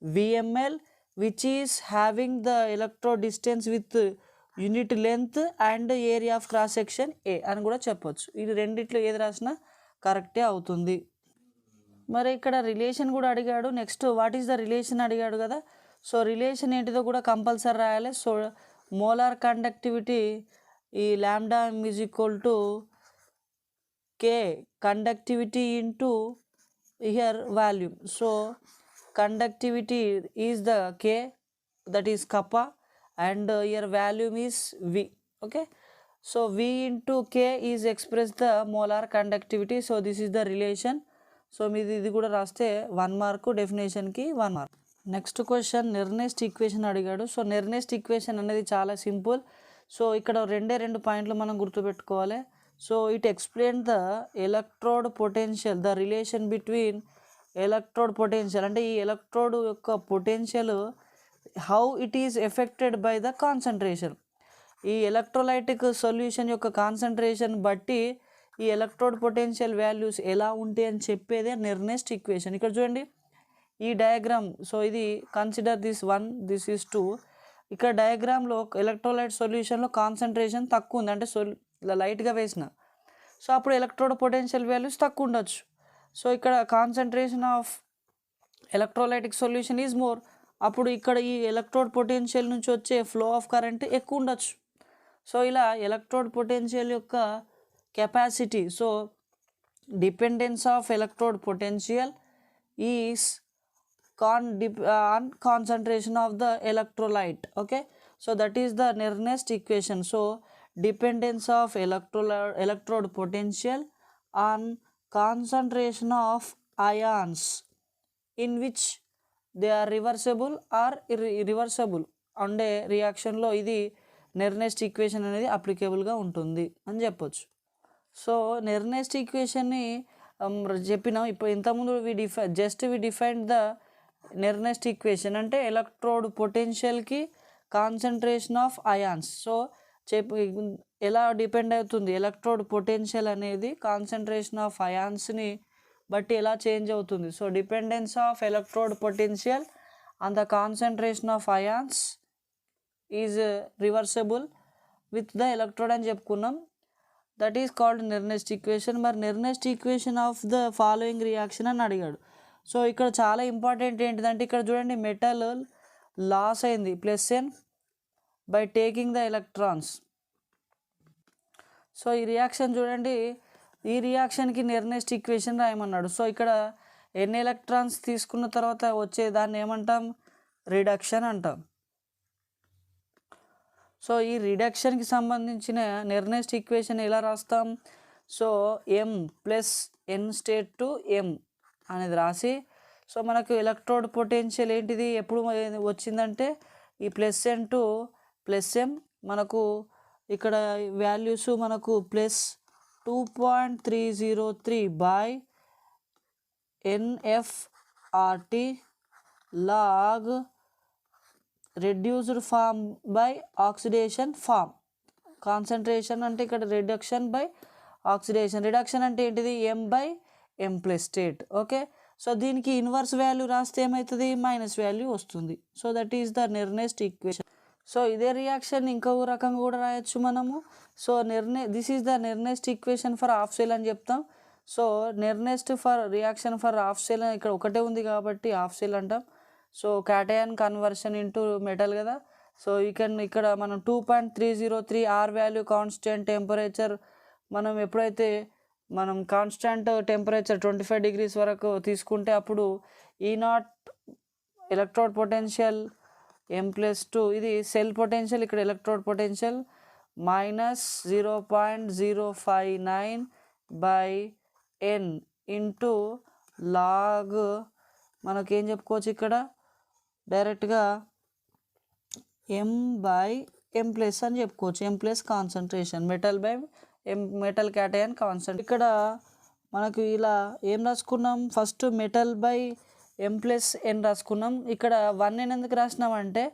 A: VML, which is having the electrode distance with unit length and area of cross section A అని కూడా చెప్పొచ్చు. ఇది రెండిట్లో ఏది రాసినా కరెక్టే అవుతుంది. మరి ఇక్కడ రిలేషన్ కూడా అడిగాడు. Next what is the relation అడిగాడు కదా. సో రిలేషన్ ఏంటిదో కూడా కంపల్సరీ రాయాలి. సో మోలార్ కండక్టివిటీ ఈ lambda is equal to K conductivity into here volume. So conductivity is the K, that is kappa, and here volume is V. Okay, so V into K is expressed the molar conductivity. So this is the relation. So మీది ఇది కూడా రాస్తే 1 mark, డెఫినేషన్కి 1 mark. Next question Nernst equation అడిగాడు. So Nernst equation అనేది చాలా simple. So ఇక్కడ రెండు పాయింట్లు మనం గుర్తుపెట్టుకోవాలి. So it explain the electrode potential, the relation between electrode potential అంటే ఈ ఎలక్ట్రోడ్ యొక్క potential how it is affected by the concentration. ఈ ఎలక్ట్రోలైటిక్ సొల్యూషన్ యొక్క కాన్సన్ట్రేషన్ బట్టి ఈ ఎలక్ట్రోడ్ పొటెన్షియల్ వాల్యూస్ ఎలా ఉంటాయి అని చెప్పేదే నెర్నెస్ట్ ఈక్వేషన్. ఇక్కడ చూడండి ఈ డయాగ్రామ్. సో ఇది కన్సిడర్ దిస్ 1, దిస్ ఈస్ 2. ఇక్కడ డయాగ్రామ్లో ఎలక్ట్రోలైట్ సొల్యూషన్లో కాన్సన్ట్రేషన్ తక్కువ ఉంది, అంటే ఇలా లైట్గా వేసిన, సో అప్పుడు ఎలక్ట్రోడ్ పొటెన్షియల్ వాల్యూస్ తక్కువ ఉండొచ్చు. సో ఇక్కడ concentration of electrolytic solution is more, అప్పుడు ఇక్కడ ఈ ఎలక్ట్రోడ్ పొటెన్షియల్ నుంచి వచ్చే ఫ్లో ఆఫ్ కరెంట్ ఎక్కువ ఉండొచ్చు. సో ఇలా ఎలక్ట్రోడ్ పొటెన్షియల్ యొక్క capacity, so dependence of electrode potential is on concentration of the electrolyte. Okay, so that is the nearest equation. So dependence of electrode potential on concentration of ions in which they are reversible or irreversible ఉండే రియాక్షన్లో ఇది నెర్నెస్ట్ equation అనేది అప్లికేబుల్గా ఉంటుంది అని చెప్పొచ్చు. So నెర్నెస్ట్ ఈక్వేషన్ని చెప్పినాం. ఇప్పుడు ఇంతకుముందు we define the Nernst equation అంటే ఎలక్ట్రోడ్ పొటెన్షియల్కి కాన్సన్ట్రేషన్ ఆఫ్ అయాన్స్. సో ఎలా డిపెండ్ అవుతుంది ఎలక్ట్రోడ్ పొటెన్షియల్ అనేది కాన్సన్ట్రేషన్ ఆఫ్ అయాన్స్ని బట్టి ఎలా చేంజ్ అవుతుంది. So dependence of electrode potential on the concentration of ions is reversible with the electrode అని చెప్పుకున్నాం. That is called Nernst equation. మరి Nernst equation of the following reaction అని అడిగాడు. సో ఇక్కడ చాలా ఇంపార్టెంట్ ఏంటిదంటే ఇక్కడ చూడండి మెటల్ లాస్ అయింది +n by taking the electrons. So ఈ రియాక్షన్ చూడండి, ఈ రియాక్షన్కి నెర్నెస్ట్ ఈక్వేషన్ రాయమన్నాడు. సో ఇక్కడ ఎన్ని ఎలక్ట్రాన్స్ తీసుకున్న తర్వాత వచ్చే దాన్ని ఏమంటాం, రిడక్షన్ అంటాం. సో ఈ రిడక్షన్కి సంబంధించిన నెర్నెస్ట్ ఈక్వేషన్ ఎలా రాస్తాం, so M + n state to M అనేది రాసి, సో మనకు ఎలక్ట్రోడ్ పొటెన్షియల్ ఏంటిది ఎప్పుడు వచ్చిందంటే ఈ +n టు +m, మనకు ఇక్కడ వాల్యూస్ మనకు +2.303 by NF/RT log reduced form by oxidation form. Concentration అంటే ఇక్కడ రిడక్షన్ బై ఆక్సిడేషన్. రిడక్షన్ అంటే ఏంటిది M/M+ స్టేట్. ఓకే, సో దీనికి ఇన్వర్స్ వాల్యూ రాస్తే ఏమవుతుంది, మైనస్ వాల్యూ వస్తుంది. So that is the Nernst equation. So ఇదే రియాక్షన్ ఇంకో రకంగా కూడా రాయొచ్చు మనము. So this is the Nernst equation for half cell అని చెప్తాం. So నెర్నెస్ట్ for reaction for half cell ఇక్కడ ఒకటే ఉంది కాబట్టి హాఫ్ సెల్ అంటాం. So cation conversion into metal కదా. సో ఇక్కడ మనం 2.303 R వాల్యూ కాన్స్టెంట్ టెంపరేచర్, మనం ఎప్పుడైతే మనం కాన్స్టెంట్ టెంపరేచర్ 25 degrees వరకు తీసుకుంటే అప్పుడు E0 ఎలక్ట్రోడ్ పొటెన్షియల్ M+2, ఇది సెల్ పొటెన్షియల్, ఇక్కడ electrode potential -0.059 by N into log, మనకేం చెప్పుకోవచ్చు ఇక్కడ డైరెక్ట్గా M/M+ అని చెప్పుకోవచ్చు. M+ concentration, metal cation concentration. ఇక్కడ మనకు ఇలా ఏం రాసుకున్నాం, ఫస్ట్ మెటల్/M+N రాసుకున్నాం. ఇక్కడ 1N ఎందుకు రాసినామంటే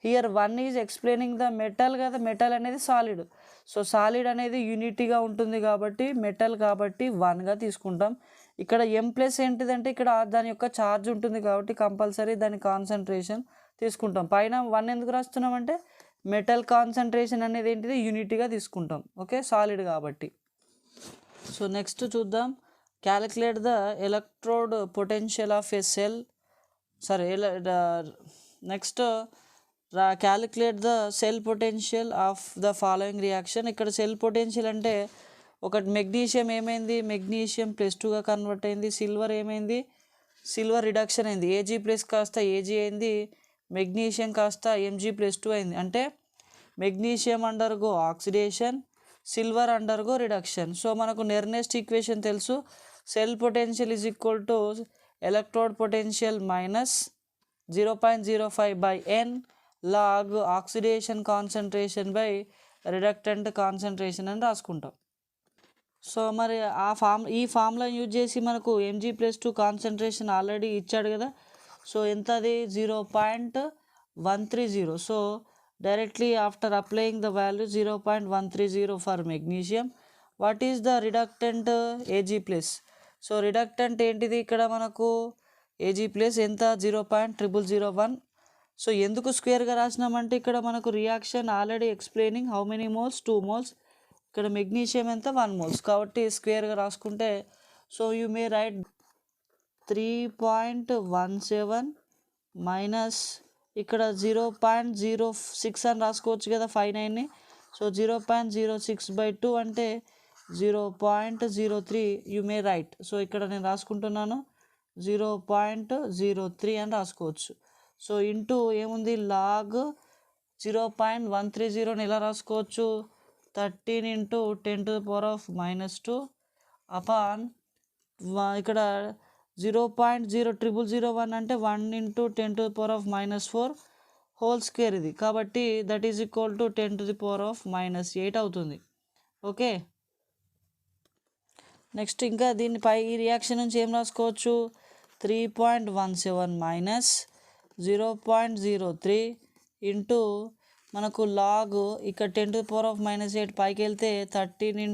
A: here 1 is explaining the metal కదా. మెటల్ అనేది సాలిడ్, సో సాలిడ్ అనేది యూనిటీగా ఉంటుంది కాబట్టి మెటల్ కాబట్టి 1గా తీసుకుంటాం. ఇక్కడ M ప్లస్ ఏంటిదంటే ఇక్కడ దాని యొక్క ఛార్జ్ ఉంటుంది కాబట్టి కంపల్సరీ దాని కాన్సన్ట్రేషన్ తీసుకుంటాం. పైన 1 ఎందుకు రాస్తున్నామంటే మెటల్ కాన్సన్ట్రేషన్ అనేది ఏంటిది యూనిట్గా తీసుకుంటాం. ఓకే, సాలిడ్ కాబట్టి. సో నెక్స్ట్ చూద్దాం, calculate the electrode potential of a cell. Next calculate the cell potential of the following reaction. ఇక్కడ సెల్ పొటెన్షియల్ అంటే ఒకటి మెగ్నీషియం ఏమైంది, మెగ్నీషియం +2గా కన్వర్ట్ అయింది. సిల్వర్ ఏమైంది, సిల్వర్ రిడక్షన్ అయింది. Ag ప్లస్ కాస్త Ag అయింది, మెగ్నీషియం కాస్త Mg+2 అయింది. అంటే magnesium undergo oxidation, silver undergo reduction. So మనకు నెర్నెస్ట్ ఈక్వేషన్ తెలుసు, cell potential is equal to electrode potential minus 0.05/n log oxidation concentration by reductant concentration అని రాసుకుంటాం. సో మరి ఈ ఫార్ములా యూజ్ చేసి మనకు Mg+2 కాన్సన్ట్రేషన్ ఆల్రెడీ ఇచ్చాడు కదా. సో ఎంత అది 0.130. So directly after applying the value 0.130 for magnesium. What is the reductant Ag+. So reductant ఏంటిది ఇక్కడ మనకు Ag+ ఎంత 0.0001. సో ఎందుకు స్క్వేర్గా రాసినామంటే ఇక్కడ మనకు reaction already explaining how many moles, 2 moles. ఇక్కడ మెగ్నీషియం ఎంత 1 మోల్స్ కాబట్టి స్క్వేర్గా రాసుకుంటే so you May right 3.17 minus ఇక్కడ 0.06 అని రాసుకోవచ్చు కదా 59ని. సో 0.06/2 అంటే 0.03 యూ మే రైట్. సో ఇక్కడ నేను రాసుకుంటున్నాను 0.03 అని రాసుకోవచ్చు. సో ఇంటూ ఏముంది లాగ్ 0.130 ఎలా రాసుకోవచ్చు, 13 × 10⁻⁻² అపాన్ ఇక్కడ 0.0001 అంటే 1 × 10⁻⁻4 హోల్ స్క్వేర్ ఇది కాబట్టి దట్ ఈజ్ ఈక్వల్ టు 10⁻⁻8 అవుతుంది. ఓకే, నెక్స్ట్ ఇంకా దీనిపై ఈ రియాక్షన్ నుంచి ఏం రాసుకోవచ్చు, 3.17 మైనస్ 0.03 ఇంటూ మనకు లాగ్ ఇక్కడ 10⁻⁻8 పైకి వెళ్తే 13 ×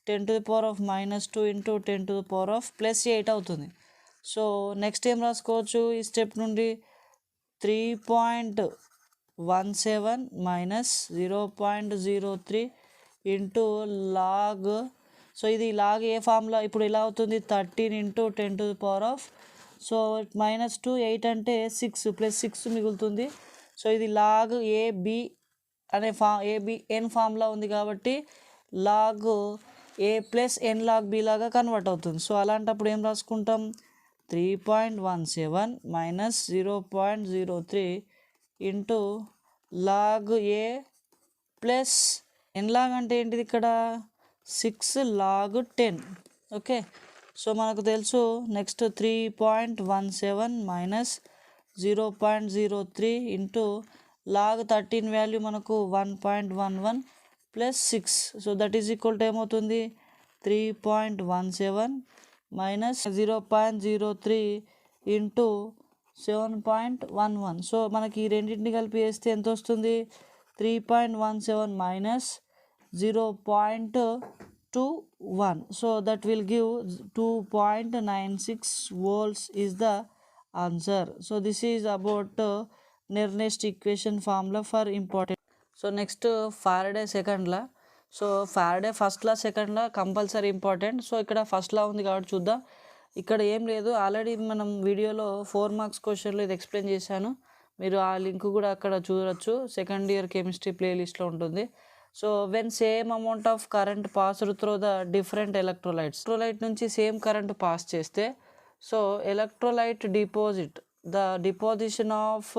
A: 10⁻⁻2 ఇంటూ 10⁻+8 అవుతుంది. సో నెక్స్ట్ ఏం రాసుకోవచ్చు ఈ స్టెప్ నుండి 3.17 మైనస్ 0.03 ఇంటూ లాగ్. సో ఇది లాగ్ ఏ ఫార్ములా ఇప్పుడు ఇలా అవుతుంది 13 × 10⁻. సో -2 8 అంటే 6 + 6 మిగులుతుంది. సో ఇది లాగ్ AB అనే ABN ఫార్ములా ఉంది కాబట్టి log A + n log B లాగా కన్వర్ట్ అవుతుంది. సో అలాంటప్పుడు ఏం రాసుకుంటాం 3.17 minus 0.03 into log A plus n log అంటే ఏంటిది ఇక్కడ 6 log 10. ఓకే, సో మనకు తెలుసు next 3.17 minus 0.03 into log 13 value మనకు 1.11 plus 6. So that is equal to ఏమవుతుంది 3.17 మైనస్ 0.03 ఇంటూ 7.11. సో మనకి ఈ రెండింటిని కలిపి వేస్తే ఎంత వస్తుంది 3.17 minus 0.21. So that will give 2.96 volts is the answer. So this is about nearest equation formula for important. So next Faraday second law. So Faraday first law second law compulsory important. So ఇక్కడ first లా ఉంది కాబట్టి చూద్దాం. ఇక్కడ ఏం లేదు, already మనం వీడియోలో 4 marks క్వశ్చన్లో ఇది ఎక్స్ప్లెయిన్ చేశాను, మీరు ఆ లింక్ కూడా అక్కడ చూడవచ్చు, సెకండ్ ఇయర్ కెమిస్ట్రీ ప్లేలిస్ట్లో ఉంటుంది. So when same amount of current passed through the different electrolyte నుంచి సేమ్ కరెంట్ పాస్ చేస్తే so electrolyte deposition of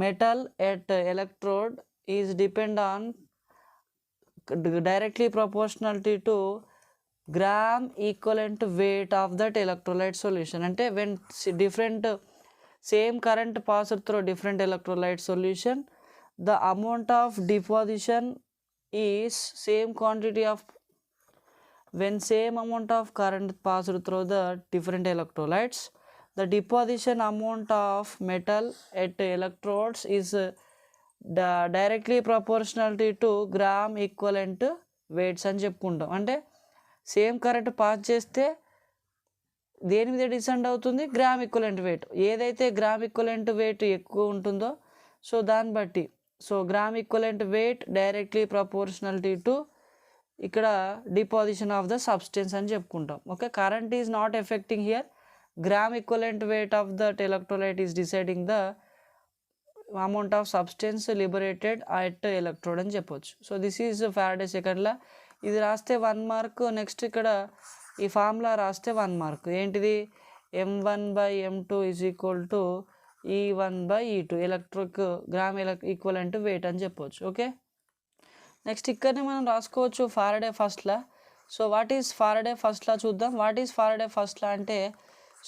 A: metal at electrode is depend on directly proportionality to gram equivalent weight of that electrolyte solution. అంటే when different same current passed through different electrolyte solution the amount of deposition is same quantity of when same amount of current passed through the different electrolytes, the deposition amount of metal at electrodes is directly proportionality to gram equivalent weights అని చెప్పుకుంటాం. అంటే same current pass చేస్తే దేని మీద descend అవుతుంది? Gram equivalent wait. ఏదైతే gram equivalent wait ఎక్కువ ఉంటుందో సో దాన్ని బట్టి, so gram equivalent wait directly proportionality to ఇక్కడ డిపాజిషన్ ఆఫ్ ద సబ్స్టెన్స్ అని చెప్పుకుంటాం. Okay, current is not effecting here, gram equivalent weight of that electrolyte is deciding the amount of substance liberated at electrode అని చెప్పొచ్చు. So this is Faraday second లా. ఇది రాస్తే 1 mark. Next ఇక్కడ ఈ formula రాస్తే 1 mark. ఏంటిది? m1/m2 is equal to E1/E2 electric gram equivalent weight అని చెప్పొచ్చు. ఓకే, నెక్స్ట్ ఇక్కడనే మనం రాసుకోవచ్చు Faraday first law. So what is Faraday first law చూద్దాం. What is Faraday first law అంటే,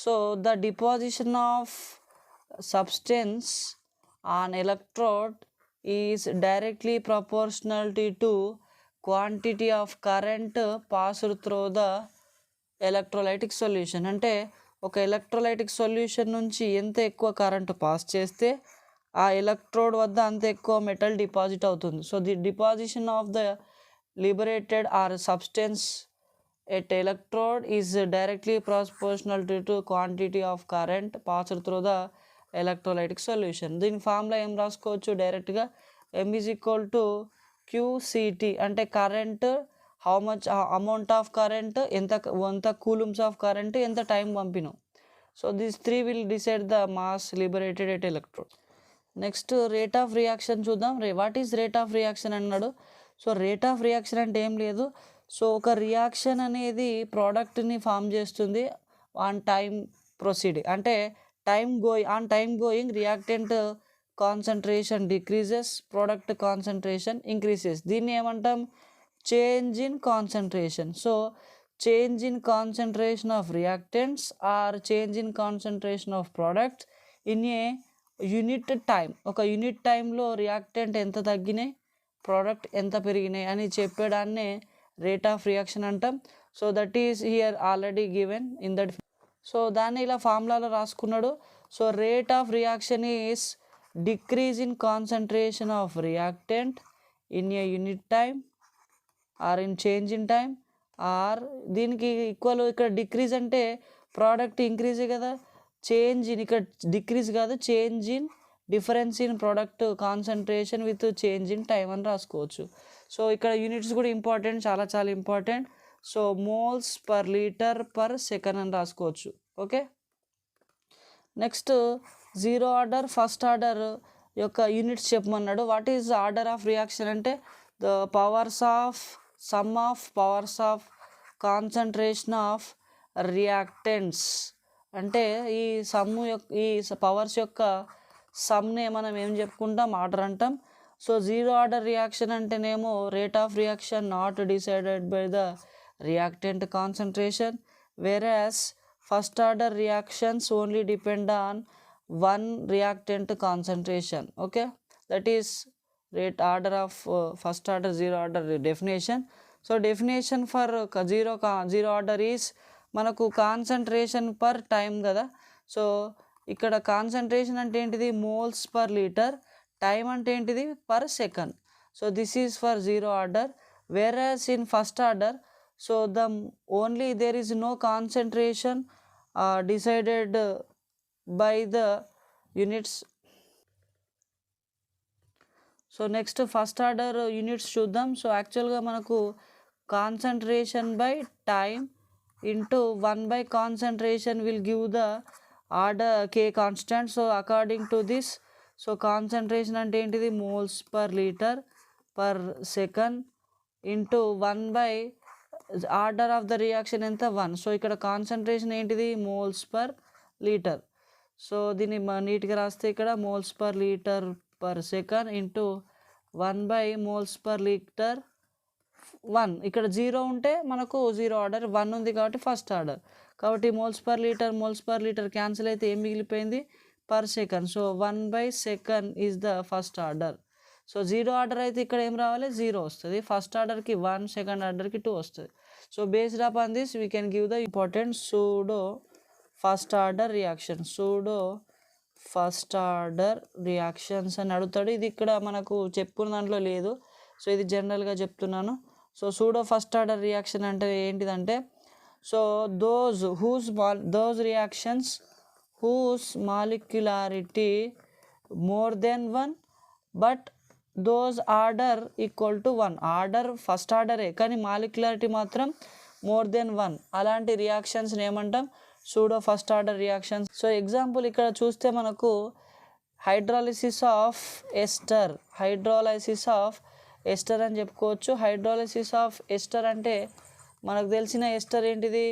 A: so the deposition of substance on electrode is directly proportionality to quantity of current passed through the electrolytic solution. అంటే ఒక electrolytic solution నుంచి ఎంత ఎక్కువ current pass చేస్తే ఆ electrode వద్ద అంత ఎక్కువ మెటల్ డిపాజిట్ అవుతుంది. So the deposition of the liberated or substance at electrode is directly proportional to quantity of current passed through the electrolytic solution. దీని ఫార్ములా ఏం రాసుకోవచ్చు డైరెక్ట్గా? m is equal to QCT, అంటే current how much amount of current, ఎంత coulombs of current, ఎంత time పంపినాం. So this 3 will decide the mass liberated at electrode. Next rate of reaction చూద్దాం. What is rate of reaction అన్నాడు. So rate of reaction అంటే ఏం లేదు, so ఒక reaction అనేది ప్రోడక్ట్ని ఫామ్ చేస్తుంది ఆన్ టైం ప్రొసీడింగ్, అంటే time going reactant concentration decreases, product concentration increases. దీన్ని ఏమంటాం? Change in concentration. So change in concentration of reactants or change in concentration of product in a unit time. ఒక unit టైంలో reactant ఎంత తగ్గినాయి, product ఎంత పెరిగినాయి అని చెప్పేదాన్నే రేట్ ఆఫ్ రియాక్షన్ అంటాం. So that is here already given in that. So దాన్ని ఇలా ఫార్ములాలో రాసుకున్నాడు. So rate of reaction is decrease in concentration of reactant in a unit time or in change in time, or దీనికి equal. ఇక్కడ decrease అంటే product ఇంక్రీజే కదా, change in ఇక్కడ డిక్రీజ్ కాదు, change in difference in product concentration with change in time అని రాసుకోవచ్చు. So ఇక్కడ యూనిట్స్ కూడా ఇంపార్టెంట్, చాలా చాలా important. So moles per litre per second అని రాసుకోవచ్చు. Okay, next zero order first order యొక్క యూనిట్స్ చెప్పమన్నాడు. What is order of reaction అంటే the powers of some of powers of concentration of reactants. అంటే ఈ పవర్స్ యొక్క సమ్నే మనం ఏం చెప్పుకుంటాం? ఆర్డర్ అంటాం. సో జీరో ఆర్డర్ రియాక్షన్ అంటేనేమో rate of reaction not decided by the reactant concentration, వేరాస్ first order reactions only depend on one reactant concentration. Okay, that is rate order of first order zero order definition. So definition for zero order is మనకు concentration per time కదా. So ఇక్కడ concentration అంటే ఏంటిది? Moles per litre. Time అంటే ఏంటిది? Per second. So this is for zero order. వేరాస్ in first order, so only there is no concentration decided by the units. So next first order units చూద్దాం. So యాక్చువల్గా మనకు concentration by time into 1 by concentration will give the order K constant. So according to this, so concentration అంటే ఏంటిది? moles per liter per second into 1 by order of the reaction ఎంత? 1. So ఇక్కడ concentration ఏంటిది? moles per liter. So దీన్ని నీట్గా రాస్తే ఇక్కడ moles per liter per second into 1 by moles per liter 1. ఇక్కడ 0 ఉంటే మనకు జీరో ఆర్డర్, 1 ఉంది కాబట్టి ఫస్ట్ ఆర్డర్. కాబట్టి మోల్స్ పర్ లీటర్ క్యాన్సిల్ అయితే ఏం మిగిలిపోయింది? Per second. So 1 by second is the first order. So zero order అయితే ఇక్కడ ఏం రావాలి? 0 వస్తుంది. ఫస్ట్ ఆర్డర్కి 1, సెకండ్ ఆర్డర్కి 2 వస్తుంది. So based upon this we can give the important pseudo first order reactions అని అడుగుతాడు. ఇది ఇక్కడ మనకు చెప్పుకున్న దాంట్లో లేదు, సో ఇది జనరల్గా చెప్తున్నాను. So pseudo first order reaction అంటే ఏంటిదంటే, so those reactions whose molecularity more than 1 but those order equal to 1, order first ఆర్డరే కానీ మాలిక్యులారిటీ మాత్రం మోర్ దెన్ 1, అలాంటి రియాక్షన్స్ని ఏమంటాం? Pseudo first order reactions. So example ఇక్కడ చూస్తే మనకు హైడ్రాలిసిస్ ఆఫ్ ఎస్టర్ అని చెప్పుకోవచ్చు. హైడ్రాలిసిస్ ఆఫ్ ఎస్టర్ అంటే మనకు తెలిసిన ఎస్టర్ ఏంటిది?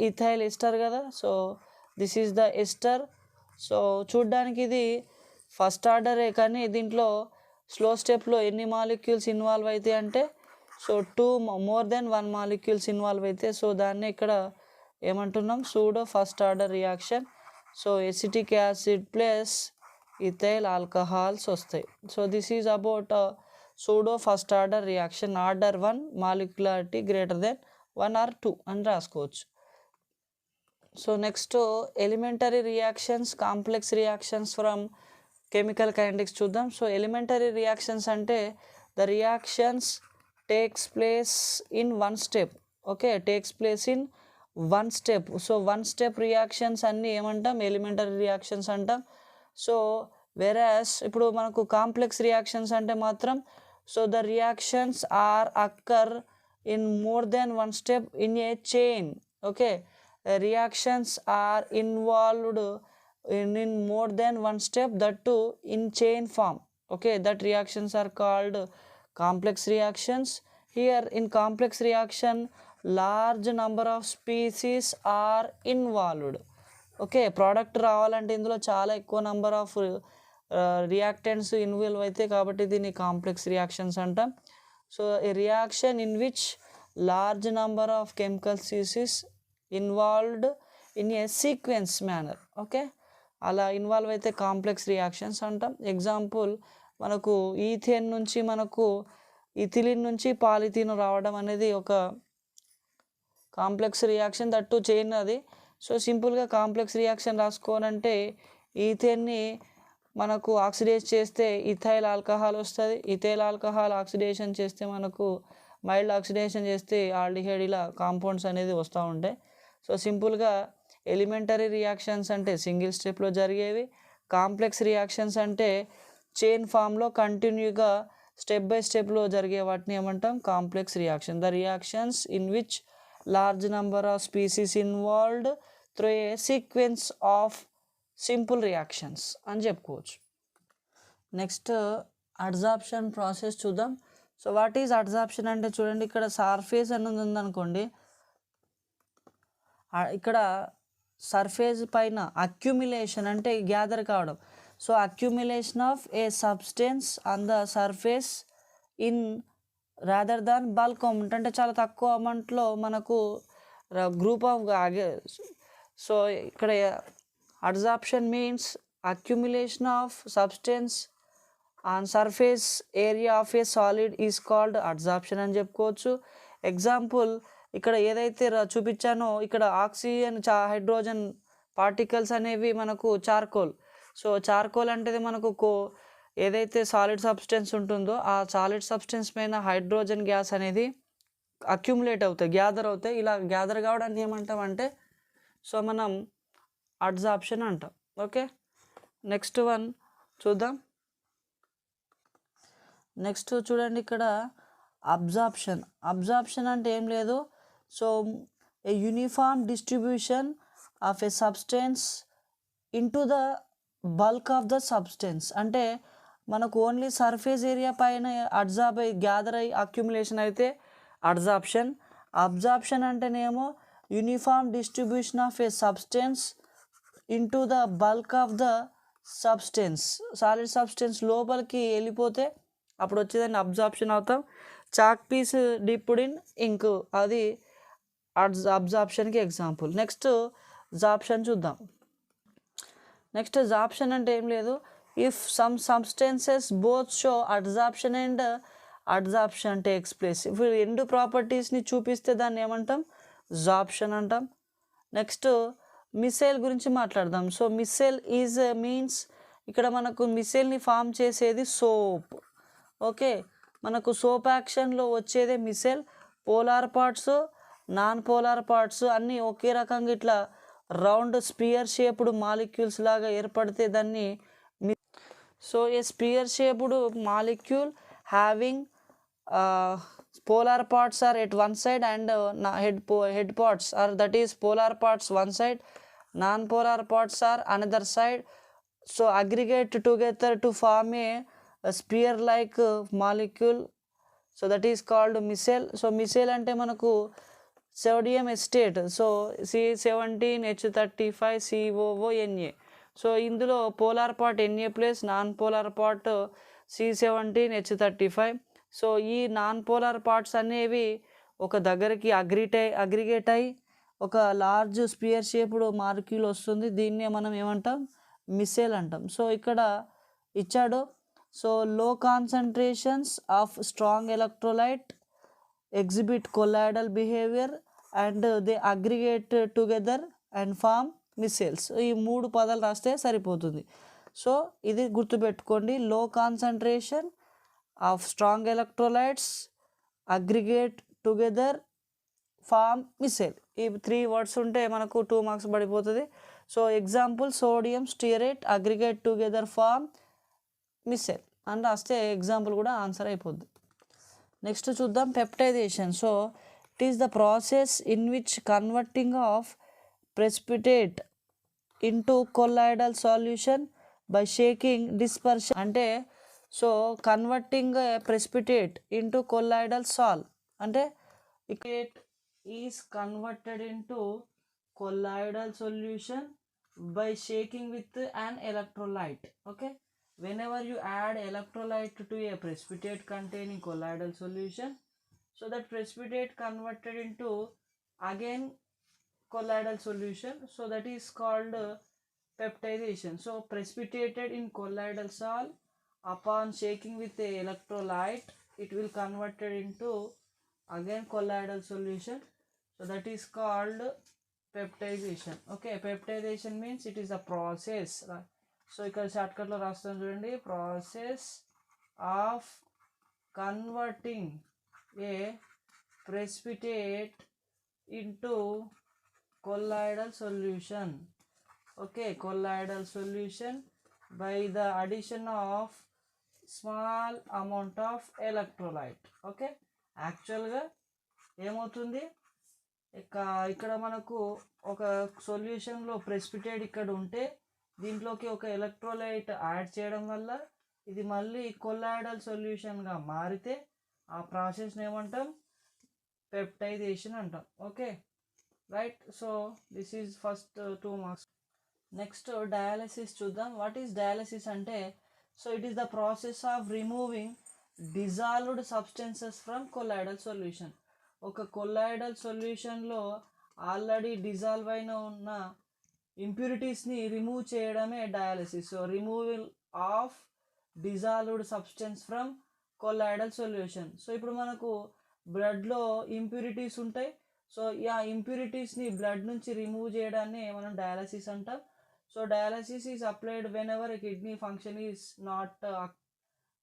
A: ఇథైల్ ఎస్టర్ కదా. So this is the ester. So చూడ్డానికి ఇది ఫస్ట్ ఆర్డరే కానీ దీంట్లో స్లో స్టెప్లో ఎన్ని మాలిక్యూల్స్ ఇన్వాల్వ్ అవుతాయి అంటే so more than 1 molecules involve అయితే సో దాన్ని ఇక్కడ ఏమంటున్నాం? Pseudo first order reaction. So acetic acid plus ethyl alcohols వస్తాయి. So this is about pseudo first order reaction. Order 1 molecularity greater than 1 or 2 అని రాసుకోవచ్చు. So next elementary reactions, complex reactions from chemical kinetics చూద్దాం. So elementary reactions అంటే the reactions takes place in 1 step. Okay, takes place in 1 step. So 1 step reactions అన్నీ ఏమంటాం? Elementary reactions అంటాం. So whereas ఇప్పుడు మనకు complex reactions అంటే మాత్రం so the reactions are occur in more than 1 step in a chain. Okay, reactions are involved in more than 1 step, that too in chain form. Okay, that reactions are called complex reactions. Here in complex reaction large number of species are involved. Okay, product రావాలంటే ఇందులో చాలా ఎక్కువ number of reactants involve అవుతాయి కాబట్టి దీన్ని complex reactions అంటాం. So A reaction in which large number of chemical species involved in a sequence manner. Okay, అలా involve అయితే కాంప్లెక్స్ రియాక్షన్స్ అంటాం. ఎగ్జాంపుల్ మనకు ఈథేన్ నుంచి మనకు ఇథిలిన్ నుంచి పాలిథీన్ రావడం అనేది ఒక కాంప్లెక్స్ రియాక్షన్, దట్టు చైన్ అది. సో సింపుల్గా కాంప్లెక్స్ రియాక్షన్ రాసుకోవాలంటే ఈథేన్ని మనకు ఆక్సిడైజ్ చేస్తే ఇథైల్ ఆల్కహాల్ వస్తుంది. ఇథైల్ ఆల్కహాల్ ఆక్సిడేషన్ చేస్తే మనకు మైల్డ్ ఆక్సిడేషన్ చేస్తే ఆల్డిహైడ్, ఇలా కాంపౌండ్స్ అనేది వస్తూ ఉంటాయి. సో సింపుల్గా ఎలిమెంటరీ రియాక్షన్స్ అంటే సింగిల్ స్టెప్లో జరిగేవి, కాంప్లెక్స్ రియాక్షన్స్ అంటే చైన్ ఫామ్లో కంటిన్యూగా స్టెప్ బై స్టెప్లో జరిగే వాటిని ఏమంటాం? Complex reaction. The reactions in which large number of species involved through a sequence of simple reactions అని చెప్పుకోవచ్చు. నెక్స్ట్ అడ్జార్ప్షన్ ప్రాసెస్ చూద్దాం. సో వాట్ ఈజ్ అడ్జార్ప్షన్ అంటే చూడండి, ఇక్కడ సర్ఫేస్ అనేది ఉందనుకోండి, ఇక్కడ సర్ఫేస్ పైన అక్యుమిలేషన్ అంటే గ్యాదర్ కావడం. So accumulation of A substance on the surface in rather than bulk amount, అంటే చాలా తక్కువ అమౌంట్లో మనకు గ్రూప్ ఆఫ్. సో ఇక్కడ adsorption means accumulation of substance on surface area of a solid is called adsorption అని చెప్పుకోవచ్చు. Example ఇక్కడ ఏదైతే చూపించానో ఇక్కడ ఆక్సిజన్ హైడ్రోజన్ పార్టికల్స్ అనేవి మనకు చార్కోల్. సో చార్కోల్ అంటే మనకు ఏదైతే సాలిడ్ సబ్స్టెన్స్ ఉంటుందో ఆ సాలిడ్ సబ్స్టెన్స్ పైన హైడ్రోజన్ గ్యాస్ అనేది అక్యుములేట్ అవుతాయి, గ్యాదర్ అవుతాయి. ఇలా గ్యాదర్ కావడానికి ఏమంటామంటే సో మనం అడ్జార్ప్షన్ అంటాం. ఓకే, నెక్స్ట్ వన్ చూద్దాం. నెక్స్ట్ చూడండి, ఇక్కడ అబ్జార్ప్షన్ అంటే ఏం లేదు. So a uniform distribution of A substance into the bulk of the substance, అంటే మనకు ఓన్లీ సర్ఫేస్ ఏరియా పైన అబ్జార్బ్ అయ్యి గ్యాదర్ అయ్యి అక్యుములేషన్ అయితే అబ్జార్ప్షన్. అబ్జార్ప్షన్ అంటేనేమో uniform distribution of A substance into the bulk of the substance, solid substance లోపలికి వెళ్ళిపోతే అప్పుడు వచ్చేదాన్ని అబ్జార్ప్షన్ అవుతాం. Chalk piece dipped in ink, అది అబ్జార్ప్షన్కి ఎగ్జాంపుల్. నెక్స్ట్ జార్ప్షన్ చూద్దాం. నెక్స్ట్ జార్ప్షన్ అంటే ఏం లేదు, if some substances both show adsorption and adsorption takes place. ఇప్పుడు రెండు ప్రాపర్టీస్ని చూపిస్తే దాన్ని ఏమంటాం? జార్ప్షన్ అంటాం. నెక్స్ట్ మిసైల్ గురించి మాట్లాడదాం. సో మిసైల్ ఈజ్ మీన్స్ ఇక్కడ మనకు మిసైల్ని ఫామ్ చేసేది సోప్. ఓకే, మనకు సోప్ యాక్షన్లో వచ్చేదే missile. Polar parts non polar parts అన్నీ ఒకే రకంగా ఇట్లా రౌండ్ స్పియర్ షేప్డ్ మాలిక్యూల్స్ లాగా ఏర్పడితే దాన్ని so A spear shaped molecule having polar parts are at one side and head parts are, that is polar parts one side, non-polar parts are another side, so aggregate together to form a spear like molecule, so that is called micelle. So micelle ante manaku sodium acetate, so C17H35COONA, so ఇందులో polar part Na plus non polar part C17H35. So ఈ non polar parts అనేవి ఒక దగ్గరికి aggregate అయ్యి ఒక large spear shaped molecule వస్తుంది. దీన్నే మనం ఏమంటాం, మిసైల్ అంటాం. సో ఇక్కడ ఇచ్చాడు, so low concentrations of strong electrolyte exhibit colloidal behaviour and they aggregate together and form micelles. ఈ 3 పదాలు రాస్తే సరిపోతుంది. సో ఇది గుర్తుపెట్టుకోండి, low concentration of strong electrolytes aggregate together form micelle. ఈ 3 వర్డ్స్ ఉంటే మనకు 2 మార్క్స్ పడిపోతుంది. So example sodium stearate aggregate together form micelle అని రాస్తే ఎగ్జాంపుల్ కూడా ఆన్సర్ అయిపోద్ది. నెక్స్ట్ చూద్దాం peptization. So it is the process in which converting of precipitate into colloidal solution by shaking dispersion. అంటే so converting precipitate into colloidal sol అంటే it is converted into colloidal solution by shaking with an electrolyte. Okay, whenever you add electrolyte to a precipitate containing colloidal solution, so that precipitate converted into again colloidal solution, so that is called peptidation. So precipitated in colloidal salt, upon shaking with a electrolyte, it will converted into again colloidal solution, so that is called peptidation. Okay, peptidation means it is a process. So ఇక్కడ shortcut లో రాస్తాను చూడండి, process of converting A precipitate into colloidal solution. Okay, colloidal solution by the addition of small amount of electrolyte. Okay, యాక్చువల్గా ఏమవుతుంది, ఇక్కడ మనకు ఒక సొల్యూషన్లో precipitate ఇక్కడ ఉంటే దీంట్లోకి ఒక ఎలక్ట్రోలైట్ యాడ్ చేయడం వల్ల ఇది మళ్ళీ కొలాయిడల్ సొల్యూషన్గా మారితే ఆ ప్రాసెస్ని ఏమంటాం, పెప్టైజేషన్ అంటాం. Okay right. So this is first 2 marks. Next dialysis చూద్దాం. వాట్ ఈస్ డయాలసిస్ అంటే, so it is the process of removing dissolved substances from colloidal solution. ఒక కొలాయిడల్ సొల్యూషన్లో ఆల్రెడీ డిజాల్వ్ అయిన ఉన్న ఇంప్యూరిటీస్ని రిమూవ్ చేయడమే dialysis. So removal of dissolved substance from colloidal solution. So ఇప్పుడు మనకు బ్లడ్లో impurities ఉంటాయి. సో ఆ ఇంప్యూరిటీస్ని బ్లడ్ నుంచి రిమూవ్ చేయడాన్ని మనం డయాలసిస్ అంటాం. So dialysis is applied whenever kidney function is not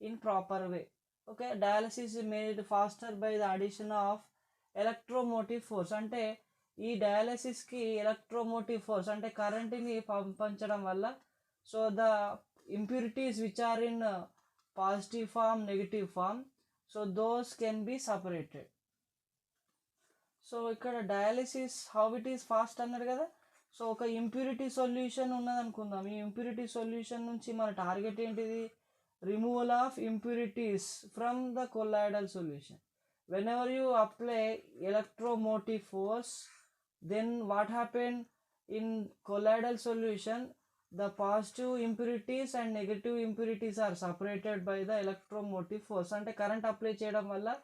A: in proper way. Okay, dialysis made faster by the addition of electromotive force. అంటే ఈ డయాలసిస్కి ఎలక్ట్రోమోటివ్ ఫోర్స్ అంటే కరెంట్ని పంపించడం వల్ల so the impurities which are in positive form negative form, so those can be separated. So ఇక్కడ dialysis how it is fast అన్నారు కదా. సో ఒక ఇంప్యూరిటీ సొల్యూషన్ ఉన్నదనుకుందాం. ఈ ఇంప్యూరిటీ సొల్యూషన్ నుంచి మన టార్గెట్ ఏంటిది, removal of impurities from the colloidal solution. Whenever you apply electromotive force, then what happen in colloidal solution, the positive impurities and negative impurities are separated by the electromotive force. అంటే current apply చేయడం వల్ల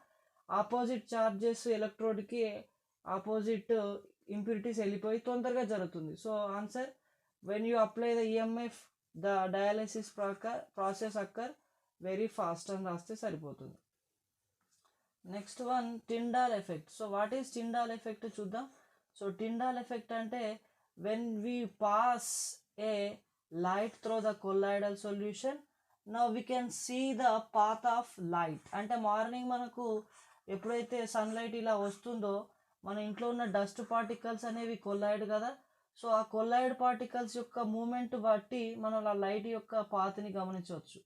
A: opposite charges ఎలక్ట్రోడ్కి opposite impurities వెళ్ళిపోయి తొందరగా జరుగుతుంది. So answer, when you apply the EMF the dialysis process occur very fast అని రాస్తే సరిపోతుంది. Next one Tyndall effect. So what is Tyndall effect చూద్దాం. సో టిండాల్ ఎఫెక్ట్ అంటే when we pass a light through the colloidal solution, now we can see the path of light. అంటే morning మనకు ఎప్పుడైతే sunlight ఇలా వస్తుందో మన ఇంట్లో ఉన్న డస్ట్ పార్టికల్స్ అనేవి కొల్లాయిడ్ కదా. సో ఆ కొల్లాయిడ్ పార్టికల్స్ యొక్క మూమెంట్ బట్టి మనం ఆ లైట్ యొక్క పాత్ని గమనించవచ్చు.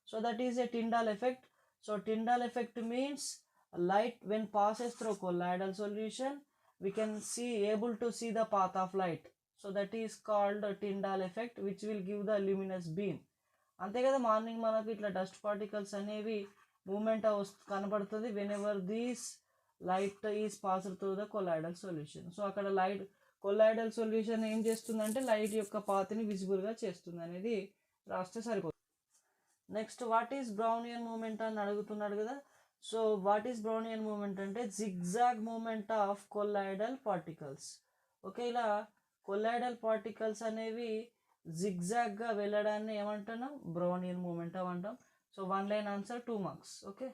A: So that is a Tyndall effect. So Tyndall effect means light when passes through colloidal solution we can see able to see the path of light. So that is called Tyndall effect which will give the luminous beam. అంతే కదా, morning మనకు ఇట్లా dust particles అనేవి moment కనబడుతుంది when ever these light is passed through the colloidal solution. So అక్కడ light colloidal solution ఏం చేస్తుందంటే light యొక్క పాత్ని విజిబుల్గా చేస్తుంది అనేది రాస్తే సరిపోతుంది. Next what is Brownian movement అని అడుగుతున్నాడు కదా. So what is Brownian movement అంటే zigzag movement of colloidal particles. Okay, ఇలా కొల్లాయిడల్ పార్టికల్స్ అనేవి జిగ్జాగ్గా వెళ్ళడాన్ని ఏమంటున్నాం, బ్రౌనియన్ మూమెంట్ అంటాం. So 1 line answer 2 marks. Okay,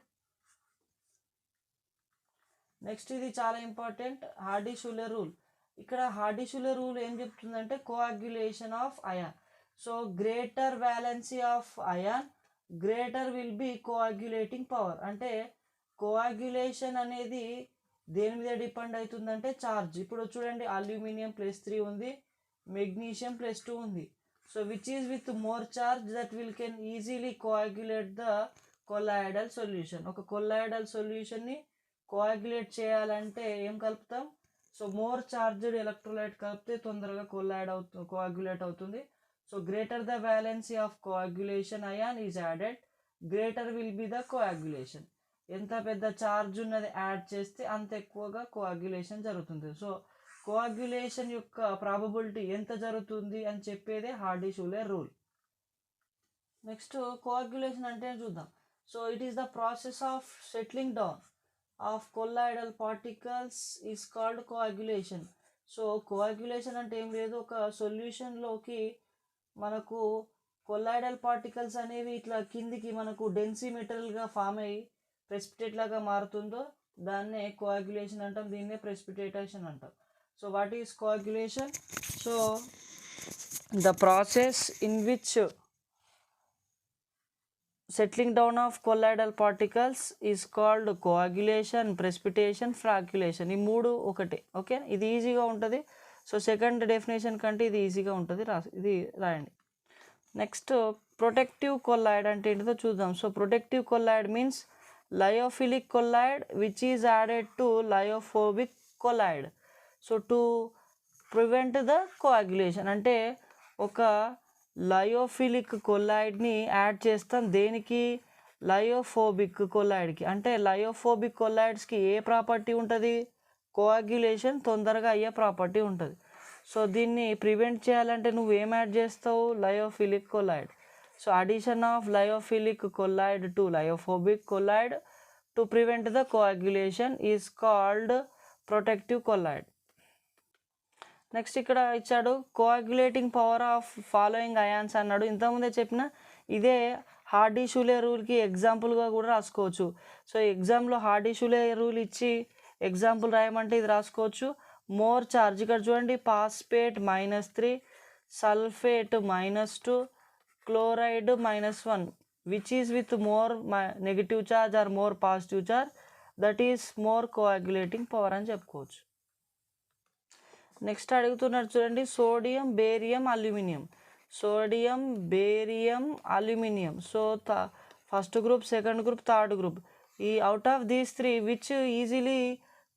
A: next ఇది చాలా ఇంపార్టెంట్, హార్డీ-షులర్ రూల్. ఇక్కడ హార్డీ-షులర్ రూల్ ఏం చెప్తుందంటే coagulation of ion. So greater valency of ion greater will be coagulating power. అంటే కోయాగ్యులేషన్ అనేది దేని మీద డిపెండ్ అవుతుందంటే ఛార్జ్. ఇప్పుడు చూడండి, అల్యూమినియం +3 ఉంది, మెగ్నీషియం +2 ఉంది. So which is with more charge that will can easily coagulate the colloidal solution. ఒక కొల్లాయిడల్ సొల్యూషన్ని కోయాగ్యులేట్ చేయాలంటే ఏం కలుపుతాం, సో మోర్ ఛార్జ్డ్ ఎలక్ట్రోలైట్ కలిపితే తొందరగా కోయాగ్యులేట్ అవుతుంది. So greater the valency of coagulation ion is added greater will be the coagulation. ఎంత పెద్ద ఛార్జ్ ఉన్నది యాడ్ చేస్తే అంత ఎక్కువగా కోయాగ్యులేషన్ జరుగుతుంది. సో కోయాగ్యులేషన్ యొక్క ప్రాబబిలిటీ ఎంత జరుగుతుంది అని చెప్పేదే హార్డీ-షులర్ రూల్. నెక్స్ట్ కోయాగ్యులేషన్ అంటే చూద్దాం. So it is the process of settling down of colloidal particles is called coagulation. So coagulation అంటే ఏం లేదు, ఒక సొల్యూషన్లోకి మనకు కొల్లాయిడల్ పార్టికల్స్ అనేవి ఇట్లా కిందికి మనకు డెన్సిమెటల్గా ఫామ్ అయ్యి ప్రెసిపిటేట్ లాగా మారుతుందో దాన్నే కోయాగ్యులేషన్ అంటాం, దీన్నే ప్రెసిపిటేషన్ అంటాం. So what is coagulation? So the process in which settling down of colloidal particles is called coagulation, precipitation, flocculation. ఈ మూడు ఒకటే. ఓకే, ఇది ఈజీగా ఉంటుంది. సో సెకండ్ డెఫినేషన్ కంటే ఇది ఈజీగా ఉంటుంది, ఇది రాయండి. నెక్స్ట్ ప్రొటెక్టివ్ కొల్లాయిడ్ అంటే ఏంటిదో చూద్దాం. So protective colloid means lyophilic colloid which is added to lyophobic colloid. So to prevent the coagulation అంటే ఒక లయోఫిలిక్ కొల్లాయిడ్ని యాడ్ చేస్తాం దేనికి, లయోఫోబిక్ కొల్లాయిడ్కి. అంటే లయోఫోబిక్ కొల్లాయిడ్స్కి ఏ ప్రాపర్టీ ఉంటుంది, కోయాగ్యులేషన్ తొందరగా అయ్యే ప్రాపర్టీ ఉంటుంది. సో దీన్ని ప్రివెంట్ చేయాలంటే నువ్వు ఏం యాడ్ చేస్తావు, lyophilic colloid. So addition of lyophilic colloid to lyophobic colloid to prevent the coagulation is called protective colloid. Next ఇక్కడ ఇచ్చాడు కోయాగ్యులేటింగ్ పవర్ ఆఫ్ ఫాలోయింగ్ అయాన్స్ అన్నాడు. ఇంతకుముందే చెప్పిన ఇదే హార్డీ-షులర్ రూల్కి ఎగ్జాంపుల్గా కూడా రాసుకోవచ్చు. సో ఎగ్జామ్లో హార్డీ-షులర్ రూల్ ఇచ్చి ఎగ్జాంపుల్ రాయమంటే ఇది రాసుకోవచ్చు. మోర్ ఛార్జ్, ఇక్కడ చూడండి, phosphate -3, sulphate -2, chloride -1 which is with more negative charge or more positive charge that is more coagulating power అని చెప్పుకోవచ్చు. నెక్స్ట్ అడుగుతున్నాడు చూడండి, sodium, barium, aluminium. Sodium, barium, aluminium. So first group, second group, third group. ఈ out of these 3 which easily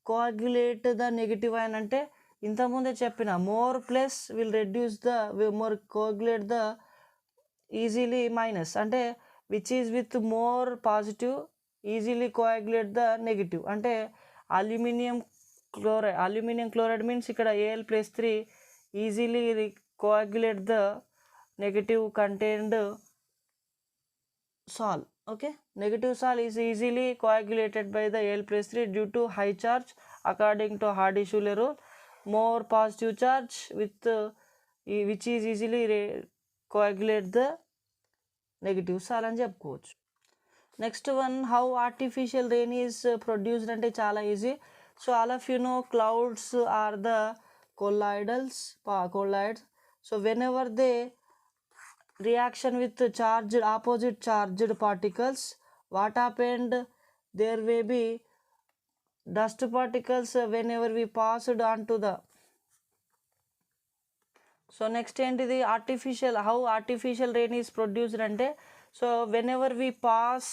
A: coagulate the negative ion అంటే ఇంతకుముందే చెప్పిన more plus will reduce the more coagulate the easily minus అంటే which is with more positive easily coagulate the negative. అంటే aluminium chloride means ఇక్కడ Al+3 easily coagulate the negative contained sol. Okay, negative salt is easily coagulated by the Al+3 due to high charge according to Hardy-Shüler rule. More positive charge with which is easily coagulate the negative salt అని చెప్పుకోవచ్చు. Next one, how artificial rain is produced అంటే చాలా easy. So all of you know clouds are the colloids. So whenever they reaction with opposite charged particles, what happened, there may be dust particles whenever we passed onto the. So next ఏంటిది artificial, how artificial rain is produced అంటే, so whenever we pass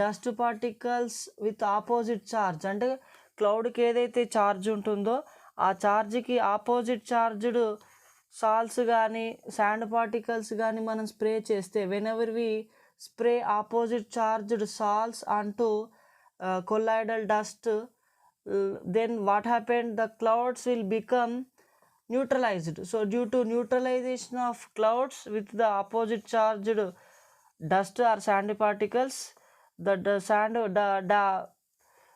A: dust particles with opposite charge, అంటే క్లౌడ్కి ఏదైతే charge ఉంటుందో ఆ ఛార్జ్కి opposite charged sols కానీ sand particles కానీ మనం స్ప్రే చేస్తే, whenever we spray opposite charged sols onto colloidal dust, then what happened, the clouds will become neutralized. So due to neutralization of clouds with the opposite charged dust or sand particles,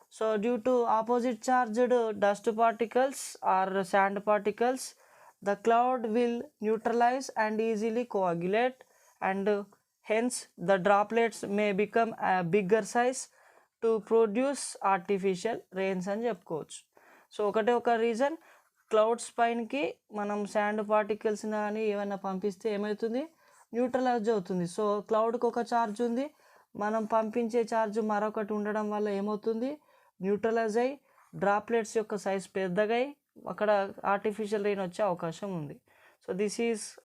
A: so due to opposite charged dust particles or sand particles, the cloud will neutralize and easily coagulate, and hence the droplets may become a bigger size to produce artificial rains అని చెప్పుకోవచ్చు. So ఒకటే ఒక reason, clouds పైనకి మనం sand particles కానీ ఏమైనా పంపిస్తే ఏమవుతుంది, న్యూట్రలైజ్ అవుతుంది. సో క్లౌడ్కి ఒక ఛార్జ్ ఉంది, మనం పంపించే ఛార్జ్ మరొకటి ఉండడం వల్ల ఏమవుతుంది, న్యూట్రలైజ్ అయ్యి డ్రాప్లెట్స్ యొక్క సైజ్ పెద్దగా అక్కడ ఆర్టిఫిషియల్ రెయిన్ వచ్చే అవకాశం ఉంది. So this is